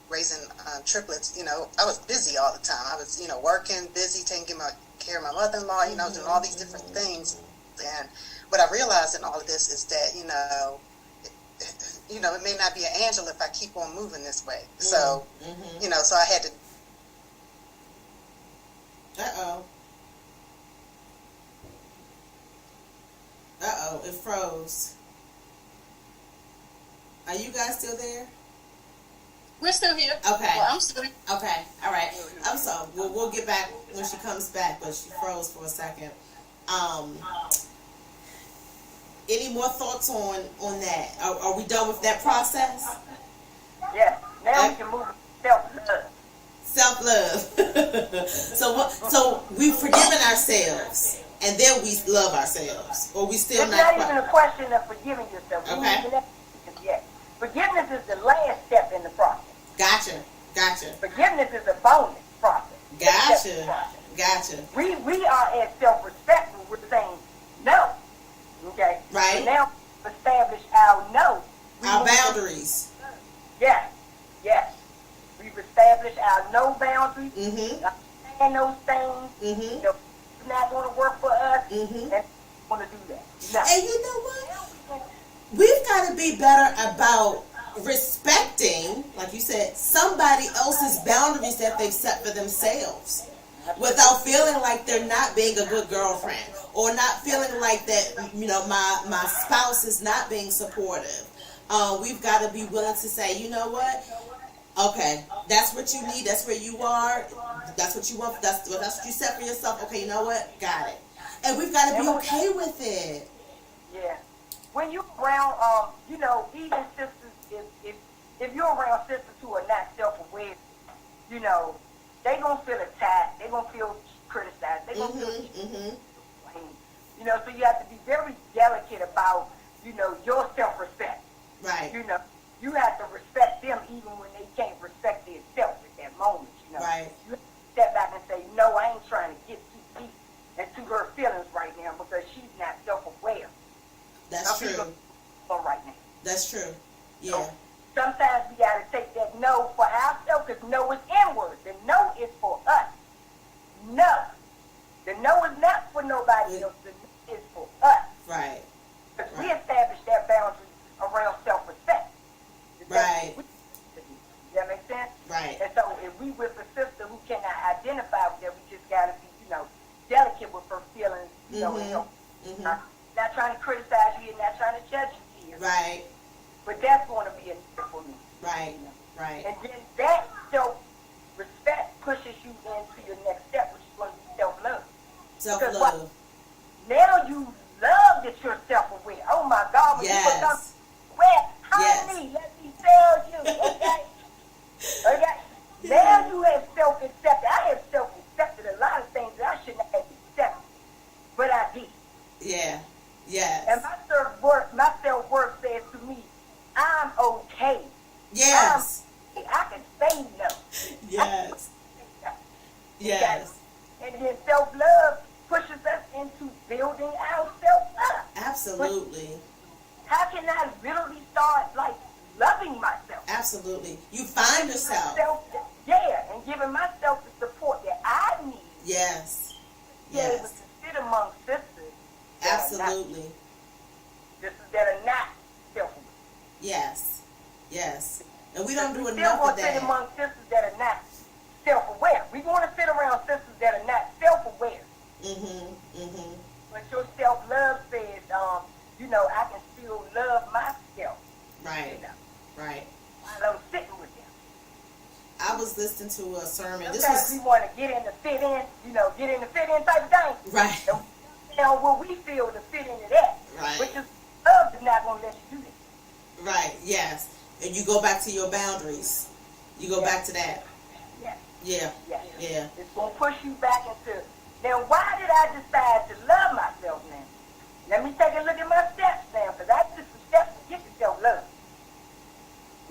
S2: raising triplets. I was busy all the time. I was, working, busy, taking care of my mother-in-law, doing all these different things. And what I realized in all of this is that, it may not be an angel if I keep on moving this way. So, so I had to.
S1: It froze. Are you guys still there?
S3: We're still here.
S1: Okay.
S3: Well, I'm still here.
S1: Okay. All right. I'm sorry. We'll get back when she comes back, but she froze for a second. Any more thoughts on that? Are we done with that process?
S5: Yeah. Now we can move to self-love.
S1: Self-love. So we've forgiven ourselves, and then we love ourselves, or we still
S5: It's
S1: not
S5: not even a question of forgiving yourself.
S1: Okay.
S5: Yet. Forgiveness is the last step in the process.
S1: Gotcha.
S5: Forgiveness is a bonus process.
S1: Gotcha.
S5: We are at self-respect when we're saying no. Okay?
S1: Right.
S5: So now establish our no.
S1: Our boundaries.
S5: Yes. We've established our no boundaries.
S1: Mm-hmm.
S5: And those things.
S1: Mm-hmm.
S5: You know, it's not going to work for us.
S1: Mm-hmm.
S5: And we want to do that. No.
S1: And you know what? We've got to be better about respecting, like you said, somebody else's boundaries that they've set for themselves, without feeling like they're not being a good girlfriend, or not feeling like that, you know, my spouse is not being supportive. We've got to be willing to say, you know what? Okay, that's what you need. That's where you are. That's what you want. That's what you set for yourself. Okay, you know what? Got it. And we've got to be okay with it.
S5: Yeah. When you're around, you know, even sisters, if you're around sisters who are not self-aware, you know, they gonna feel attacked. They gonna feel criticized. They gonna feel, you know. So you have to be very delicate about, you know, your self-respect.
S1: Right.
S5: You know, you have to respect them even when they can't respect themselves at that moment. You know.
S1: Right.
S5: You have to step back and say, no, I ain't trying to get too deep into her feelings right now because she's not self-aware.
S1: That's true.
S5: Right now.
S1: That's true. Yeah.
S5: So sometimes we got to take that no for ourselves because no is inward. The no is for us. No. The no is not for nobody else. The no is for us.
S1: Right.
S5: Because we established that boundary around self-respect.
S1: Right.
S5: Does that make sense?
S1: Right.
S5: And so if we with a sister who cannot identify with that, we just got to be, you know, delicate with her feelings, you know, and help. Not trying to criticize you and not trying to judge you here.
S1: Right.
S5: But that's going to be a no for me.
S1: Right.
S5: You know?
S1: Right.
S5: And then that self-respect pushes you into your next step, which is going to be self-love.
S1: Self-love.
S5: Now you love that you're self-aware. Oh my God, when
S1: Yes.
S5: you become aware, honey, let me tell you, okay? Okay? Now you have self-accepted. I have self-accepted a lot of things that I shouldn't have accepted, but I did.
S1: Yeah. Yes.
S5: And my self-worth says to me, I'm okay.
S1: Yes.
S5: I can say no.
S1: Yes. Yes.
S5: And then self-love pushes us into building ourselves up.
S1: Absolutely.
S5: How can I literally start, like, loving myself?
S1: Absolutely. You find yourself.
S5: And giving myself the support that I need.
S1: Yes.
S5: To be able
S1: Yes.
S5: to sit among sisters.
S1: Absolutely.
S5: Sisters that are not self-aware.
S1: Yes. Yes. And we don't do
S5: We
S1: enough
S5: still
S1: of
S5: want to sit
S1: that.
S5: among sisters that are not self-aware. We want to sit around sisters that are not self-aware. But your self-love says, you know, I can still love myself.
S1: Right.
S5: You know,
S1: Right.
S5: while I'm sitting with them.
S1: I was listening to a sermon. This
S5: Sometimes
S1: was
S5: we want to get in the fit in, you know, get in the fit in type of thing.
S1: right.
S5: And you know, what we feel to fit into that.
S1: Right.
S5: Which is, love is not going to let you do that.
S1: Right. Yes. And you go back to your boundaries. You go back to that.
S5: Yes.
S1: Yeah.
S5: Yes.
S1: Yeah.
S5: It's going to push you back into, now why did I decide to love myself now? Let me take a look at my steps now, because I took some steps to get to self-love.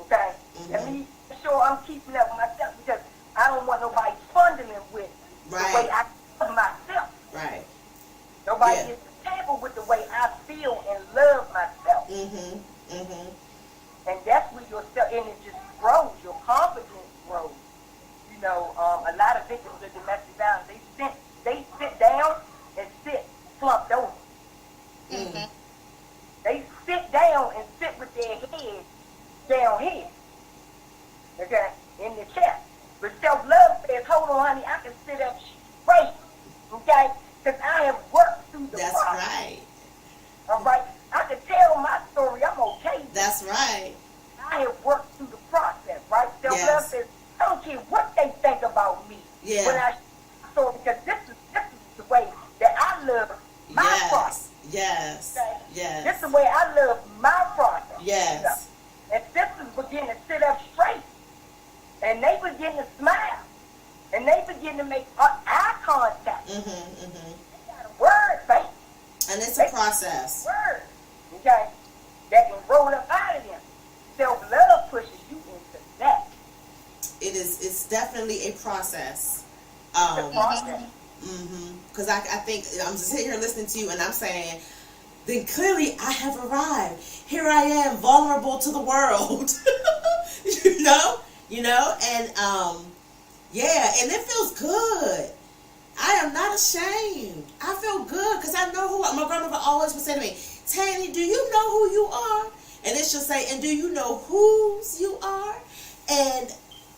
S5: Okay? Let me make sure I'm keeping up with myself, because I don't want nobody funding with the way I love myself.
S1: Right.
S5: Nobody gets to tamper with the way I feel and love myself. And that's where your self, and it just grows. Your confidence grows. You know, a lot of victims of domestic violence, they sit down and sit slumped over. They sit down and sit with their head down here. Okay? In the chest. But self-love says, hold on, honey, I can sit up straight. Okay? Because I have worked through the process.
S1: That's right.
S5: All right? I can tell my story. I'm okay.
S1: That's right.
S5: I have worked through the process, right? Self-love says, I don't care what they think about me.
S1: Yeah.
S5: When I so because this is the way that I love my process.
S1: Yes.
S5: Okay?
S1: Yes.
S5: This is the way I love my process.
S1: Yes.
S5: You know? And sisters begin to sit up straight. And they begin to smile. And they begin to make eye contact. They got a word
S1: it's a process.
S5: Word, okay, that can roll up out of them. Self-love pushes you into that.
S1: It's definitely a process.
S5: It's a process.
S1: Because I think I'm just sitting here listening to you, and I'm saying, then clearly I have arrived. Here I am, vulnerable to the world. you know, and yeah, and it feels good. I am not ashamed. I feel good because I know who. My grandmother always would say to me, Tanny, do you know who you are? And then she'll say, and do you know whose you are? And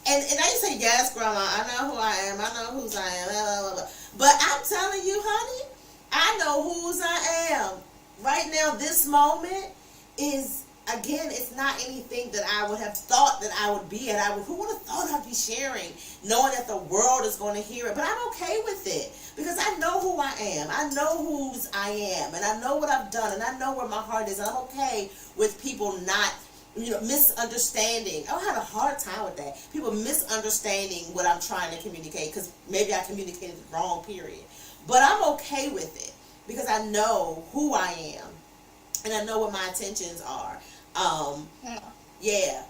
S1: I used to say, yes, Grandma, I know who I am. I know whose I am. Blah, blah, blah. But I'm telling you, honey, I know whose I am. Right now, this moment is, again, it's not anything that I would have thought that I would be at. Who would have thought I'd be sharing, knowing that the world is going to hear it? But I'm okay with it because I know who I am. I know whose I am, and I know what I've done, and I know where my heart is. And I'm okay with people not, misunderstanding. I had a hard time with that. People misunderstanding what I'm trying to communicate because maybe I communicated it wrong, period. But I'm okay with it because I know who I am and I know what my intentions are. Yeah.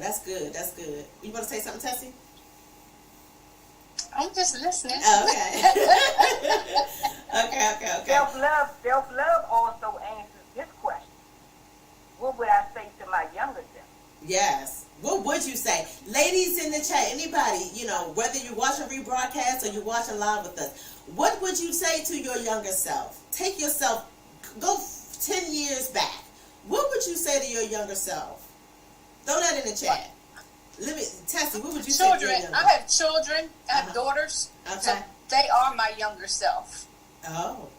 S1: That's good. You want to say something, Tessie?
S3: I'm just listening.
S1: Okay. Okay.
S5: Self-love also answers this question. What would I say to my younger self?
S1: Yes. What would you say? Ladies in the chat, anybody, whether you're watching rebroadcast or you're watching live with us, what would you say to your younger self? Take yourself, go 10 years back. What would you say to your younger self? Throw that in the chat. Tessie, what would you say to your younger self?
S3: I have children. I have daughters.
S1: Okay.
S3: So they are my younger self.
S1: Oh.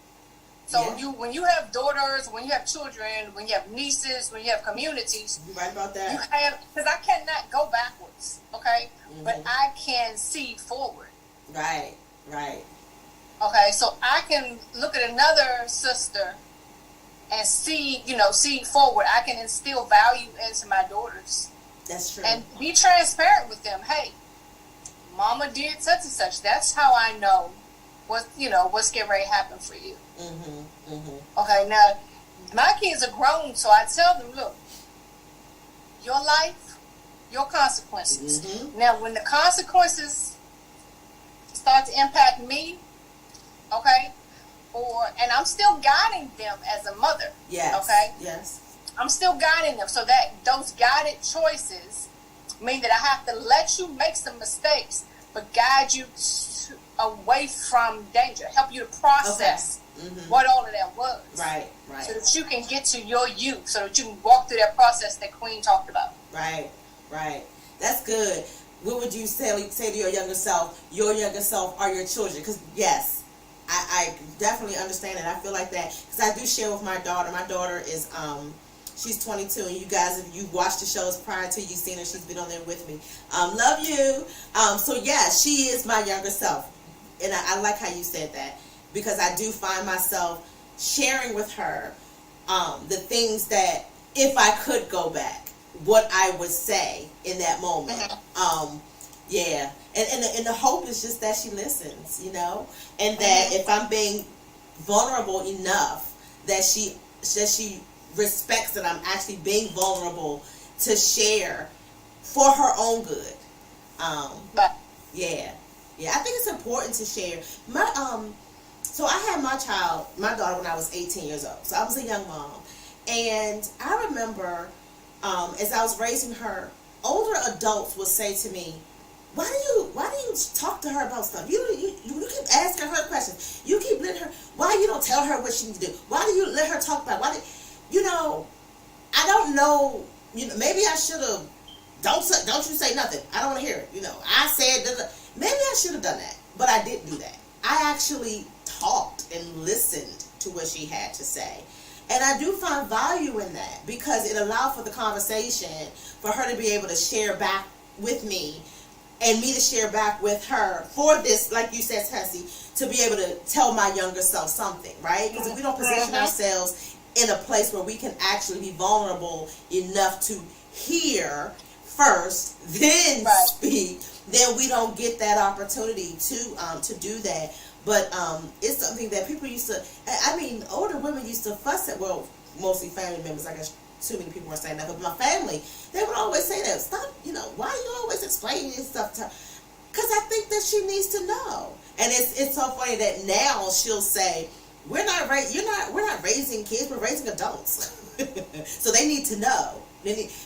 S3: So
S1: yeah.
S3: when you have daughters, when you have children, when you have nieces, when you have communities,
S1: you're right about that.
S3: You have, because I cannot go backwards, okay? Mm-hmm. But I can see forward.
S1: Right.
S3: Okay, so I can look at another sister and see forward. I can instill value into my daughters.
S1: That's true.
S3: And be transparent with them. Hey, Mama did such and such. That's how I know what's getting ready to happen for you. Okay, now my kids are grown, so I tell them, look, your life, your consequences. Now, when the consequences start to impact me, okay, and I'm still guiding them as a mother.
S1: Yes.
S3: Okay.
S1: Yes.
S3: I'm still guiding them, so that those guided choices mean that I have to let you make some mistakes, but guide you away from danger, help you to process what all of that was. Right. So that you can get to your you, so that you can walk through that process that Queen talked about. Right.
S1: That's good. What would you say to your younger self? Your younger self are your children. Because, yes, I definitely understand it. I feel like that. Because I do share with my daughter. My daughter is, she's 22. And you guys, if you watched the shows prior to, you've seen her. She's been on there with me. Love you. So, yeah, she is my younger self. And I like how you said that. Because I do find myself sharing with her the things that, if I could go back, what I would say in that moment. Yeah. And the hope is just that she listens, and that if I'm being vulnerable enough, that she respects that I'm actually being vulnerable to share for her own good. Yeah. I think it's important to share. So I had my daughter when I was 18 years old. So I was a young mom. And I remember, as I was raising her, older adults would say to me, why do you talk to her about stuff? You keep asking her questions. You keep letting her, why you don't tell her what she needs to do? Why do you let her talk about it? I don't know, maybe I should have, don't you say nothing. I don't want to hear it. I said, maybe I should have done that, but I didn't do that. I actually talked and listened to what she had to say. And I do find value in that because it allowed for the conversation, for her to be able to share back with me and me to share back with her for this, like you said, Tessie, to be able to tell my younger self something, right? Because if we don't position ourselves in a place where we can actually be vulnerable enough to hear first, then speak, then we don't get that opportunity to do that. But it's something that people used to, I mean, older women used to fuss at, well, mostly family members, I guess too many people were saying that, but my family, they would always say that, stop, why are you always explaining this stuff to her? Because I think that she needs to know. And it's so funny that now she'll say, we're not raising kids, we're raising adults. So they need to know.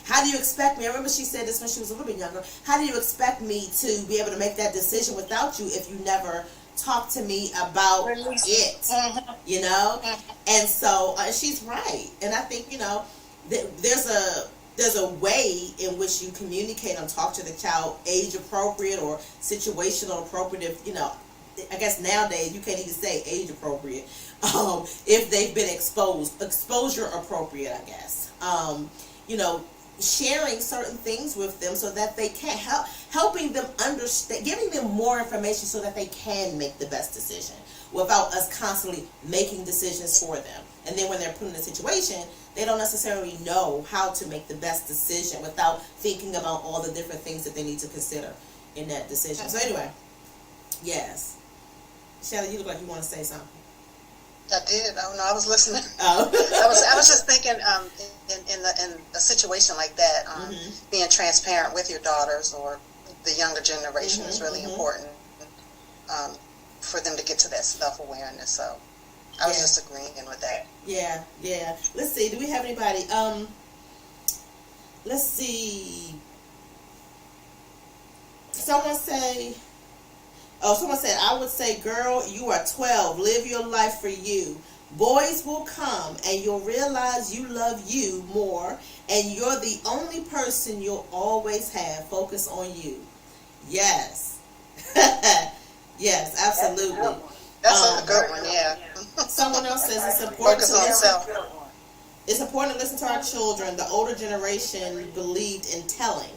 S1: How do you expect me? I remember she said this when she was a little bit younger. How do you expect me to be able to make that decision without you if you never talk to me about it? And so she's right. And I think there's a way in which you communicate and talk to the child, age appropriate or situational appropriate. If I guess nowadays you can't even say age appropriate. If they've been exposure appropriate, I guess. Sharing certain things with them so that they can helping them understand, giving them more information so that they can make the best decision without us constantly making decisions for them. And then when they're put in a situation, they don't necessarily know how to make the best decision without thinking about all the different things that they need to consider in that decision. So anyway, yes. Shelly, you look like you want to say something.
S2: I did. Oh no, I was listening.
S1: Oh.
S2: I was just thinking, in a situation like that, being transparent with your daughters or the younger generation is really important for them to get to that self-awareness. So I was just agreeing with that.
S1: Yeah. Let's see. Do we have anybody? Let's see. Someone said, I would say, girl, you are 12. Live your life for you. Boys will come and you'll realize you love you more and you're the only person you'll always have. Focus on you. Yes. Yes, absolutely.
S2: That's a good one, yeah.
S1: Someone else says it's important
S2: Focus on self.
S1: It's important to listen to our children. The older generation believed in telling.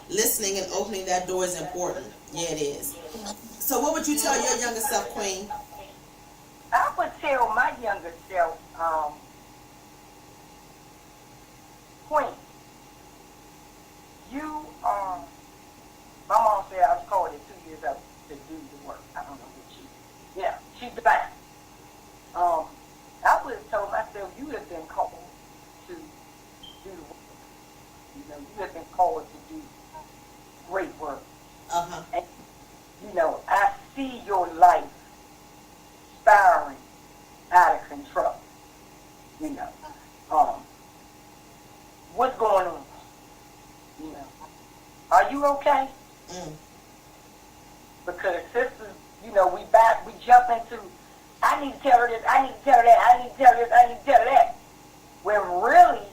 S1: Listening and opening that door is important. Yeah, it is. So what would you tell your younger self, Queen?
S5: I would tell my younger self, Queen, you are, my mom said I was called at 2 years old to do the work. I don't know what she's divine. I would have told myself, you have been called to do the work. You have been called to do great work. And, I see your life spiraling out of control. What's going on? Are you okay? Because sisters, we jump into, I need to tell her this, I need to tell her that, I need to tell her this, I need to tell her that. When really,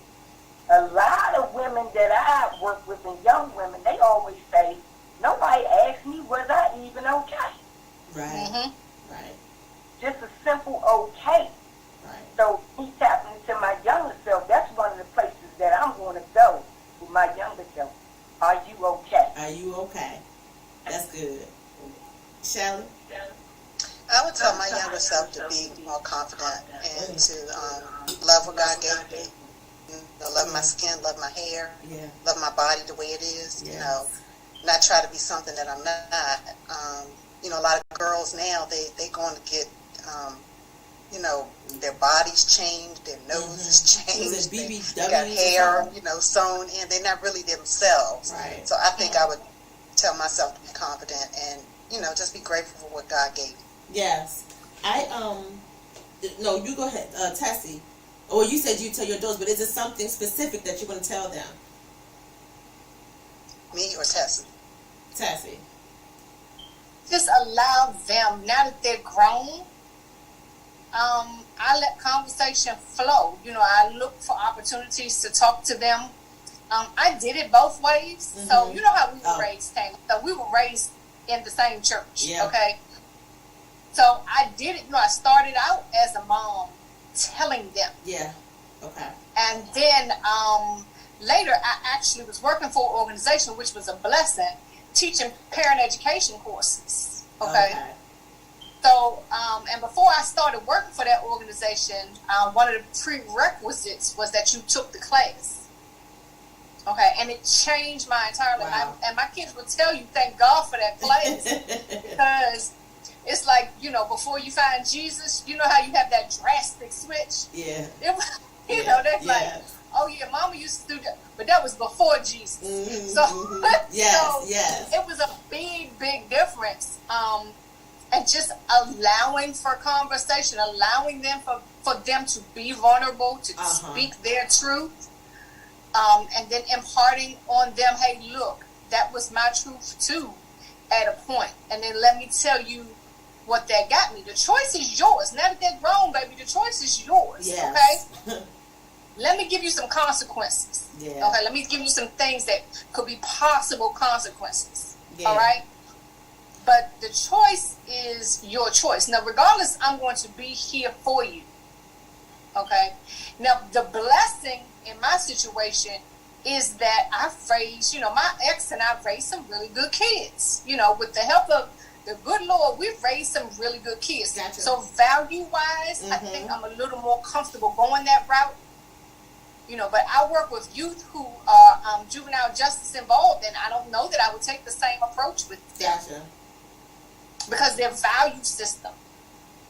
S5: a lot of women that I work with and young women, they always say, nobody asked me, was I even okay?
S1: Right. Right.
S5: Just a simple okay.
S1: Right.
S5: So me tapping into my younger self, that's one of the places that I'm going to go with my younger self. Are you okay?
S1: Are you okay? That's good. Shelly?
S2: I would tell my younger self to be more confident and to love what God gave me. Love my skin, love my hair, love my body the way it is.
S1: Yes.
S2: Not try to be something that I'm not. A lot of girls now, they going to get, their bodies changed, their noses changed, they got hair, sewn in. They're not really themselves.
S1: Right.
S2: So I think I would tell myself to be confident and, just be grateful for what God gave me.
S1: Yes. No, you go ahead, Tessie. Or you said you tell your daughters, but is it something specific that you're going to tell them?
S2: Me or Tessie?
S1: Tessie.
S3: Just allow them, now that they're grown, I let conversation flow. I look for opportunities to talk to them. I did it both ways. So, you know how we were raised, Tammy. So we were raised in the same church, okay? So I did it, I started out as a mom telling them.
S1: Yeah, okay.
S3: And then later I actually was working for an organization, which was a blessing, teaching parent education courses, okay? So, and before I started working for that organization, one of the prerequisites was that you took the class. Okay, and it changed my entire life. And my kids will tell you, thank God for that class, because it's like, before you find Jesus, you know how you have that drastic switch?
S1: Yeah.
S3: It was, that's like, oh yeah, mama used to do that, but that was before Jesus.
S1: Mm-hmm,
S3: so,
S1: yes.
S3: It was a big difference. And just allowing for conversation, allowing them for them to be vulnerable, to speak their truth, and then imparting on them, hey, look, that was my truth too, at a point. And then let me tell you what that got me. The choice is yours. Now that they're grown, baby, the choice is yours.
S1: Yes.
S3: Okay? Let me give you some consequences.
S1: Yeah.
S3: Okay, let me give you some things that could be possible consequences.
S1: Yeah.
S3: All right? But the choice is your choice. Now, regardless, I'm going to be here for you. Okay? Now, the blessing in my situation is that I've raised, my ex and I've raised some really good kids. With the help of the good Lord, we've raised some really good kids.
S1: Gotcha.
S3: So value-wise, I think I'm a little more comfortable going that route. But I work with youth who are juvenile justice involved, and I don't know that I would take the same approach with them.
S1: Gotcha.
S3: Because their value system,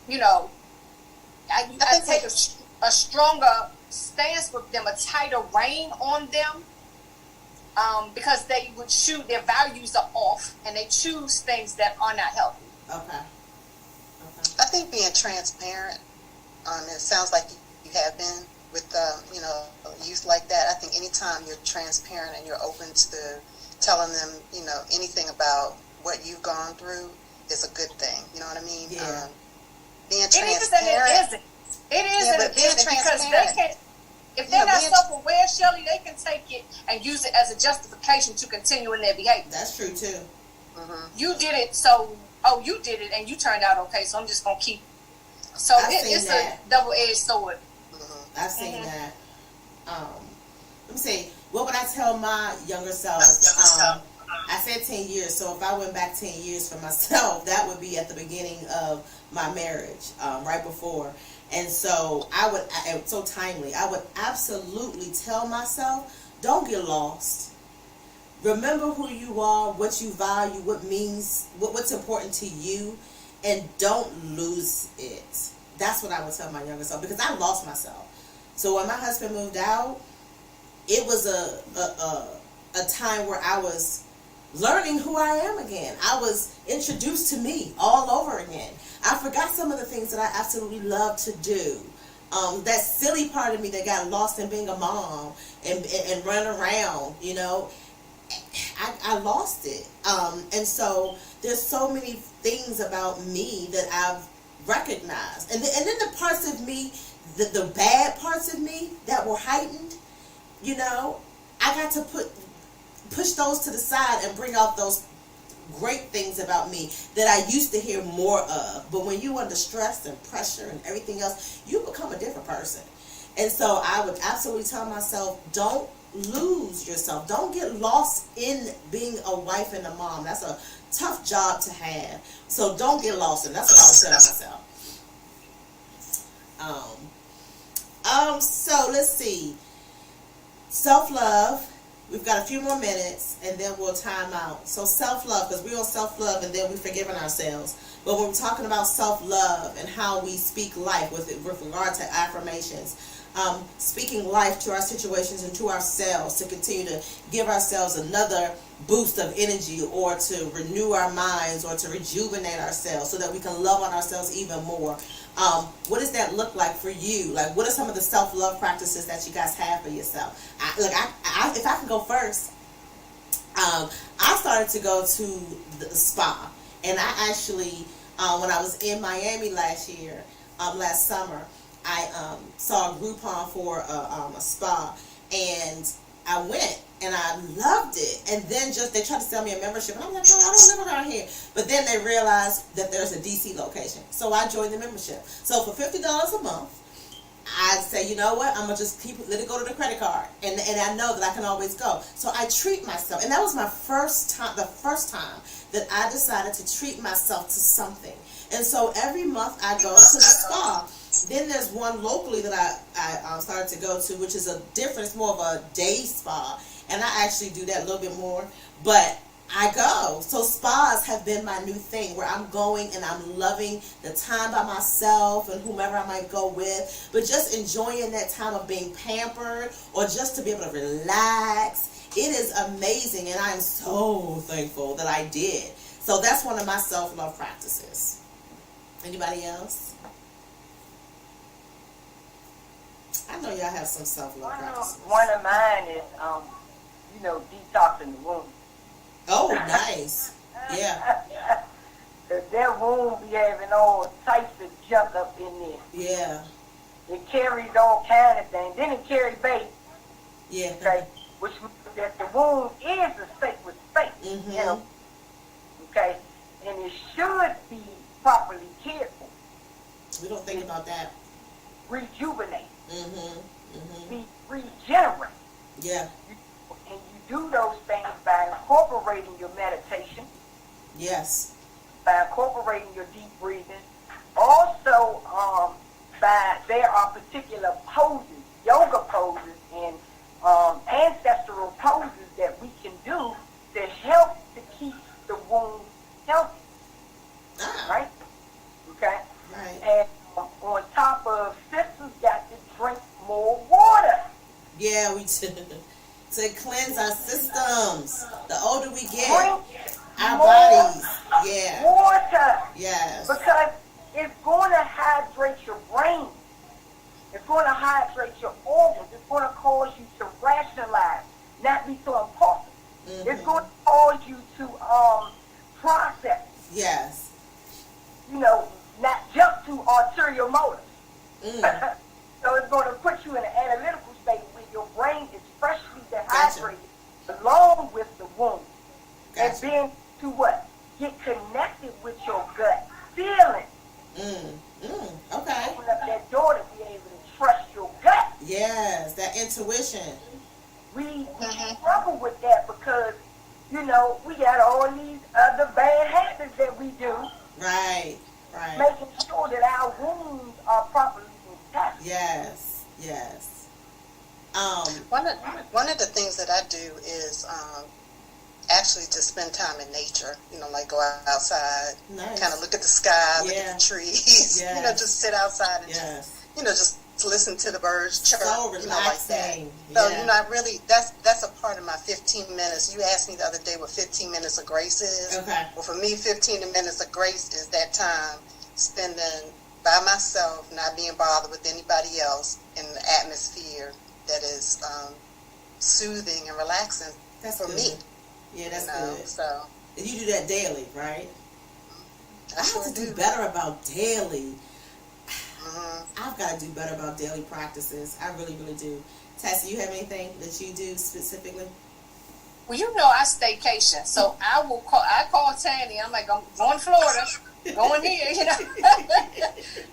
S3: I take a stronger stance with them, a tighter rein on them, because they would choose, their values are off, and they choose things that are not healthy.
S1: Okay.
S2: I think being transparent, it sounds like you have been with, youth like that. I think anytime you're transparent and you're open to telling them, anything about what you've gone through is a good thing. You know what I mean?
S1: Yeah.
S2: Being
S3: It
S2: transparent.
S3: is and it isn't because they can, if they're not self-aware, Shelley, they can take it and use it as a justification to continue in their behavior.
S1: That's true too.
S2: Mm-hmm.
S3: You did it, you did it and you turned out okay, so I'm just going to keep. So it's a double-edged sword.
S1: Mm-hmm. I've seen that. Let me see. What would I tell my younger self? I said 10 years, so if I went back 10 years for myself, that would be at the beginning of my marriage, right before. And so so timely, I would absolutely tell myself, don't get lost. Remember who you are, what you value, what's important to you, and don't lose it. That's what I would tell my younger self, because I lost myself. So when my husband moved out, it was a time where I was learning who I am again. I was introduced to me all over again. I forgot some of the things that I absolutely love to do. That silly part of me that got lost in being a mom and run around, I lost it. And so there's so many things about me that I've recognized. And then the parts of me, the bad parts of me that were heightened, I got to push those to the side and bring out those great things about me that I used to hear more of. But when you under stress and pressure and everything else, you become a different person. And so I would absolutely tell myself, don't lose yourself. Don't get lost in being a wife and a mom. That's a tough job to have. So don't get lost in. That's what I would tell myself. So let's see. Self-love. We've got a few more minutes, and then we'll time out. So self-love, because we're on self-love, and then we've forgiven ourselves. But when we're talking about self-love and how we speak life with regard to affirmations, speaking life to our situations and to ourselves to continue to give ourselves another boost of energy, or to renew our minds, or to rejuvenate ourselves so that we can love on ourselves even more. What does that look like for you? Like, what are some of the self-love practices that you guys have for yourself? If I can go first, I started to go to the spa, and I actually, when I was in Miami last summer, I saw a Groupon for a spa, and I went, and I loved it. And then they tried to sell me a membership, and I'm like, I don't live around here. But then they realized that there's a DC location, so I joined the membership. So for $50 a month, I'd say, you know what, I'm going to just let it go to the credit card. And I know that I can always go. So I treat myself. And that was the first time that I decided to treat myself to something. And so every month I go to the spa. Then there's one locally that I started to go to, which is it's more of a day spa. And I actually do that a little bit more. But I go. So spas have been my new thing where I'm going and I'm loving the time by myself and whomever I might go with, but just enjoying that time of being pampered or just to be able to relax. It is amazing, and I am so thankful that I did. So that's one of my self-love practices. Anybody else? I know y'all have some self-love practices.
S5: One of mine is, detoxing the womb.
S1: Oh, nice. Yeah.
S5: That womb be having all types of junk up in there.
S1: Yeah.
S5: It carries all kind of things. Then it carries baby.
S1: Yeah.
S5: Okay. Which means that the womb is a sacred space.
S1: Mm-hmm.
S5: Okay. And it should be properly cared for.
S1: We don't think about that.
S5: Rejuvenate.
S1: Mm-hmm. Mm-hmm.
S5: Be regenerate.
S1: Yeah.
S5: And you do those things by incorporating your meditation.
S1: Yes.
S5: By incorporating your deep breathing. Also, there are particular poses, yoga poses, and ancestral poses that we can do to help to keep the womb healthy. Right? Okay?
S1: Right.
S5: And on top of, sisters got to drink more water.
S1: Yeah, we do. To cleanse our systems. The older we get, our
S5: more
S1: bodies. Yeah.
S5: Water.
S1: Yes.
S5: Because it's going to hydrate your brain. It's going to hydrate your organs. It's going to cause you to rationalize, not be so impulsive.
S1: Mm-hmm.
S5: It's going to cause you to process.
S1: Yes.
S5: Not jump to arterial motives.
S1: Mm.
S5: So it's going to put you in an analytical state where your brain is freshly dehydrated, along with the womb.
S1: Gotcha.
S5: And then to what? Get connected with your gut feeling.
S1: Okay.
S5: Open up that door to be able to trust your gut.
S1: Yes, that intuition.
S5: We struggle with that because, we got all these other bad habits that we do.
S1: Right. Right.
S5: Making sure that our wounds are properly intact.
S1: Yes. Yes.
S2: One of the things that I do is actually to spend time in nature. Like go outside,
S1: nice.
S2: Kind of look at the sky, look at the trees.
S1: Yes.
S2: Just sit outside and just listen to the birds chirp.
S1: So relaxing.
S2: Like that. So I really that's a part of my 15 minutes. You asked me the other day what 15 minutes of grace is.
S1: Okay.
S2: Well, for me, 15 minutes of grace is that time spending by myself, not being bothered with anybody else, in an atmosphere that is soothing and relaxing for me.
S1: Yeah, that's good.
S2: So
S1: you do that daily, right?
S2: I
S1: have to do better about daily. I've got to do better about daily practices. I really, really do. Tassie, you have anything that you do specifically?
S3: Well, I staycation, so I call Tanny. I'm like, I'm going to Florida, going here,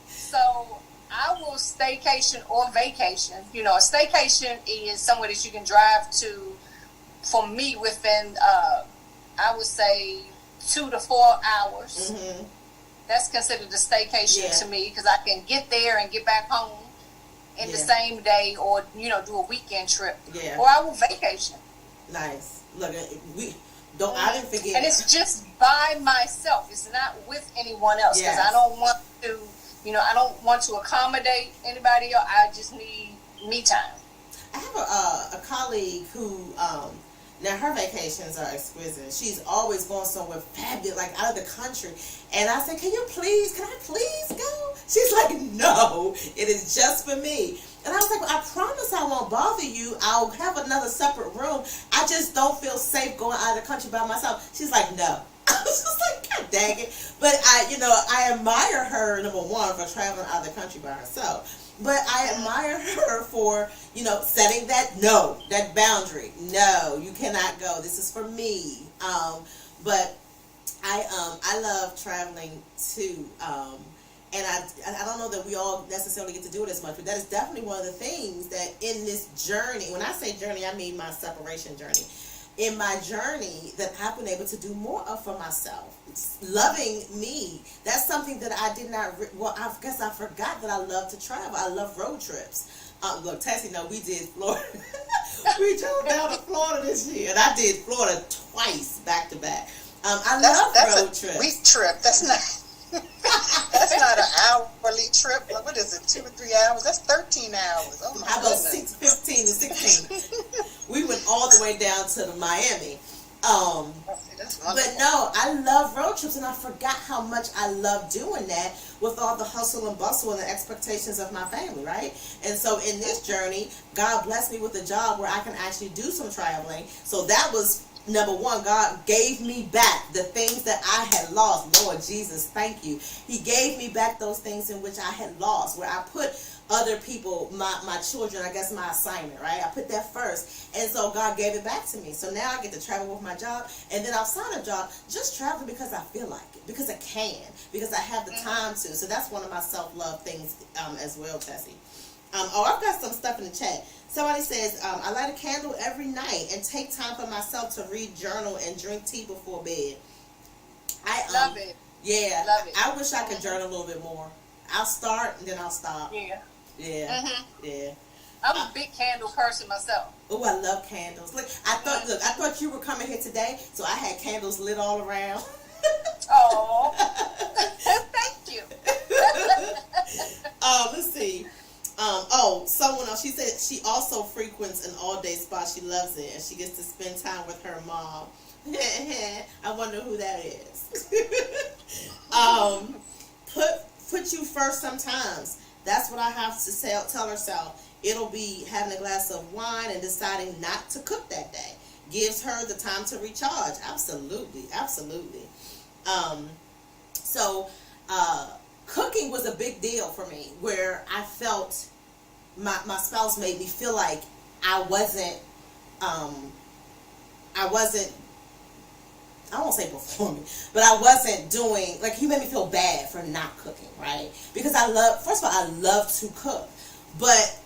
S3: So I will staycation or vacation. A staycation is somewhere that you can drive to. For me, within I would say 2 to 4 hours.
S1: Mm-hmm.
S3: That's considered a staycation to me because I can get there and get back home in the same day, or do a weekend trip.
S1: Yeah.
S3: Or I will vacation.
S1: Nice. Look, I didn't forget.
S3: And it's just by myself. It's not with anyone else because I don't want to. I don't want to accommodate anybody else. I just need me time.
S1: I have a colleague who. Now, her vacations are exquisite. She's always going somewhere fabulous, like out of the country. And I said, can I please go? She's like, no, it is just for me. And I was like, well, I promise I won't bother you. I'll have another separate room. I just don't feel safe going out of the country by myself. She's like, no. I was just like, God dang it. But I admire her, number one, for traveling out of the country by herself. But I admire her for, setting that boundary. No, you cannot go. This is for me. But I love traveling too. And I don't know that we all necessarily get to do it as much, but that is definitely one of the things that in this journey, when I say journey, I mean my separation journey. In my journey, that I've been able to do more of for myself. Loving me. That's something that I did not, I guess I forgot that I love to travel. I love road trips. Look, Tessie, no, we did Florida. We drove down to Florida this year, and I did Florida twice back to back. I
S2: that's
S1: love road
S2: a
S1: trips.
S2: week trip. That's not an hourly trip. What is it? 2 or 3 hours? That's 13 hours. Oh my
S1: How about
S2: goodness.
S1: 15 and 16? We went all the way down to the Miami.
S2: That's
S1: But
S2: wonderful.
S1: no, I love road trips, and I forgot how much I love doing that with all the hustle and bustle and the expectations of my family, right? And so in this journey, God blessed me with a job where I can actually do some traveling. So that was number one. God gave me back the things that I had lost. Lord Jesus, thank you. He gave me back those things in which I had lost, where I put other people, my children, I guess my assignment, right? I put that first. And so God gave it back to me. So now I get to travel with my job. And then outside of job, just travel because I feel like it, because I can, because I have the time to. So that's one of my self-love things as well, Tessie. I've got some stuff in the chat. Somebody says, I light a candle every night and take time for myself to read, journal, and drink tea before bed. I
S3: Love it.
S1: Yeah.
S3: Love it.
S1: I wish I could journal a little bit more. I'll start and then I'll stop.
S3: Yeah.
S1: Yeah. Yeah.
S3: I'm a big candle person myself.
S1: Oh, I love candles. Look, I thought you were coming here today, so I had candles lit all around.
S3: Oh, thank you.
S1: Let's see. Someone else. She said she also frequents an all-day spot. She loves it, and she gets to spend time with her mom. I wonder who that is. Put you first sometimes. That's what I have to tell herself. It'll be having a glass of wine and deciding not to cook that day. Gives her the time to recharge. Absolutely. Absolutely. Cooking was a big deal for me, where I felt my spouse made me feel like I won't say performing, but I wasn't doing, like, he made me feel bad for not cooking, right? Because first of all, I love to cook, but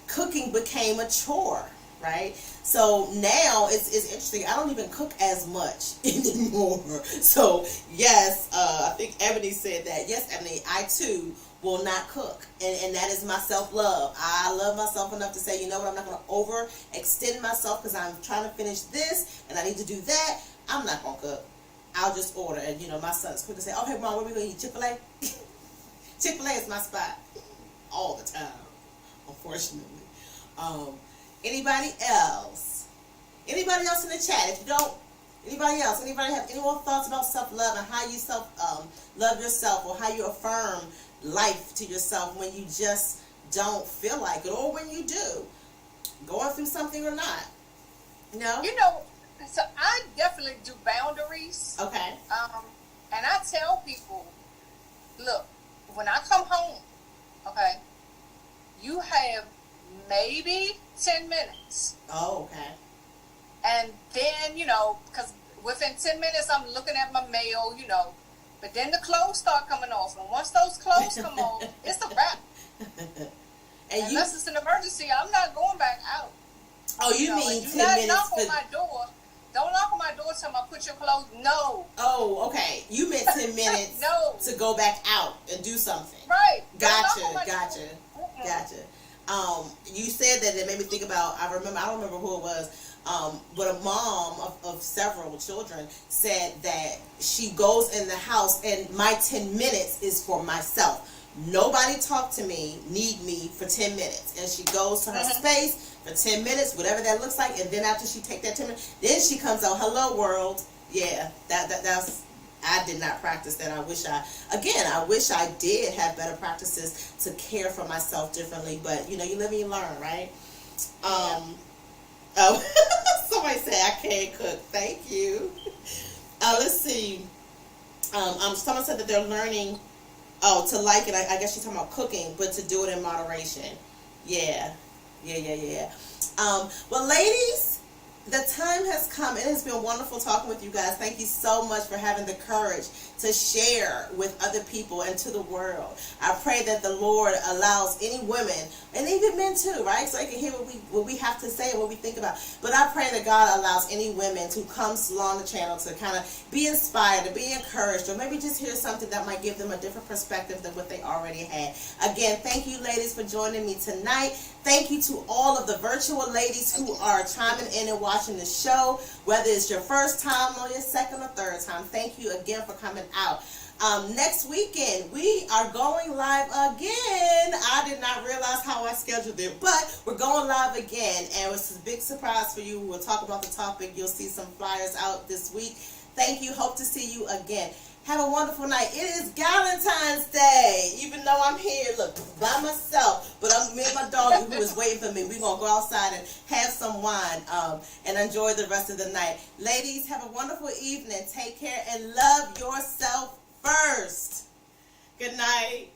S1: cooking became a chore, right? So now it's interesting. I don't even cook as much anymore. So yes, I think Ebony said that. Yes, Ebony, I too will not cook, and that is my self-love. I love myself enough to say, you know what, I'm not going to overextend myself because I'm trying to finish this and I need to do that. I'm not going to cook. I'll just order. And, my son's quick to say, okay, Mom, where we going to eat? Chick-fil-A? Chick-fil-A is my spot. All the time, unfortunately. Anybody else? Anybody else in the chat? If you don't, anybody else? Anybody have any more thoughts about self-love and how you love yourself, or how you affirm life to yourself when you just don't feel like it, or when you do? Going through something or not? No?
S3: So I definitely do boundaries.
S1: Okay.
S3: And I tell people, look, when I come home, okay, you have maybe 10 minutes.
S1: Oh, okay.
S3: And then, because within 10 minutes, I'm looking at my mail, but then the clothes start coming off. And once those clothes come off, it's a wrap. Unless it's an emergency, I'm not going back out.
S1: Oh, you mean 10 minutes?
S3: Knock on my door. Don't knock on my door till I put your clothes. No.
S1: Oh, okay. You meant 10 minutes
S3: No.
S1: to go back out and do something.
S3: Right.
S1: Gotcha. You said that, it made me think about, I don't remember who it was, but a mom of several children said that she goes in the house and my 10 minutes is for myself. Nobody talk to me, need me for 10 minutes. And she goes to her space for 10 minutes, whatever that looks like, and then after she take that 10 minutes, then she comes out, hello world. Yeah, that's, I did not practice that. I wish I did have better practices to care for myself differently, but you live and you learn, right? Somebody said I can't cook. Thank you. Let's see. Someone said that they're learning to like it. I guess she's talking about cooking, but to do it in moderation. Yeah. Well, ladies, the time has come. It has been wonderful talking with you guys. Thank you so much for having the courage to share with other people and to the world. I pray that the Lord allows any women, and even men too, right? So they can hear what we have to say and what we think about. But I pray that God allows any women to come along the channel to kind of be inspired, to be encouraged, or maybe just hear something that might give them a different perspective than what they already had. Again, thank you, ladies, for joining me tonight. Thank you to all of the virtual ladies who are chiming in and watching the show, whether it's your first time or your second or third time. Thank you again for coming out. Next weekend, we are going live again. I did not realize how I scheduled it, but we're going live again, and it's a big surprise for you. We'll talk about the topic. You'll see some flyers out this week. Thank you. Hope to see you again. Have a wonderful night. It is Valentine's Day, even though I'm here, look, by myself, but I'm me and my dog who is waiting for me. We're going to go outside and have some wine and enjoy the rest of the night. Ladies, have a wonderful evening. Take care and love yourself first. Good night.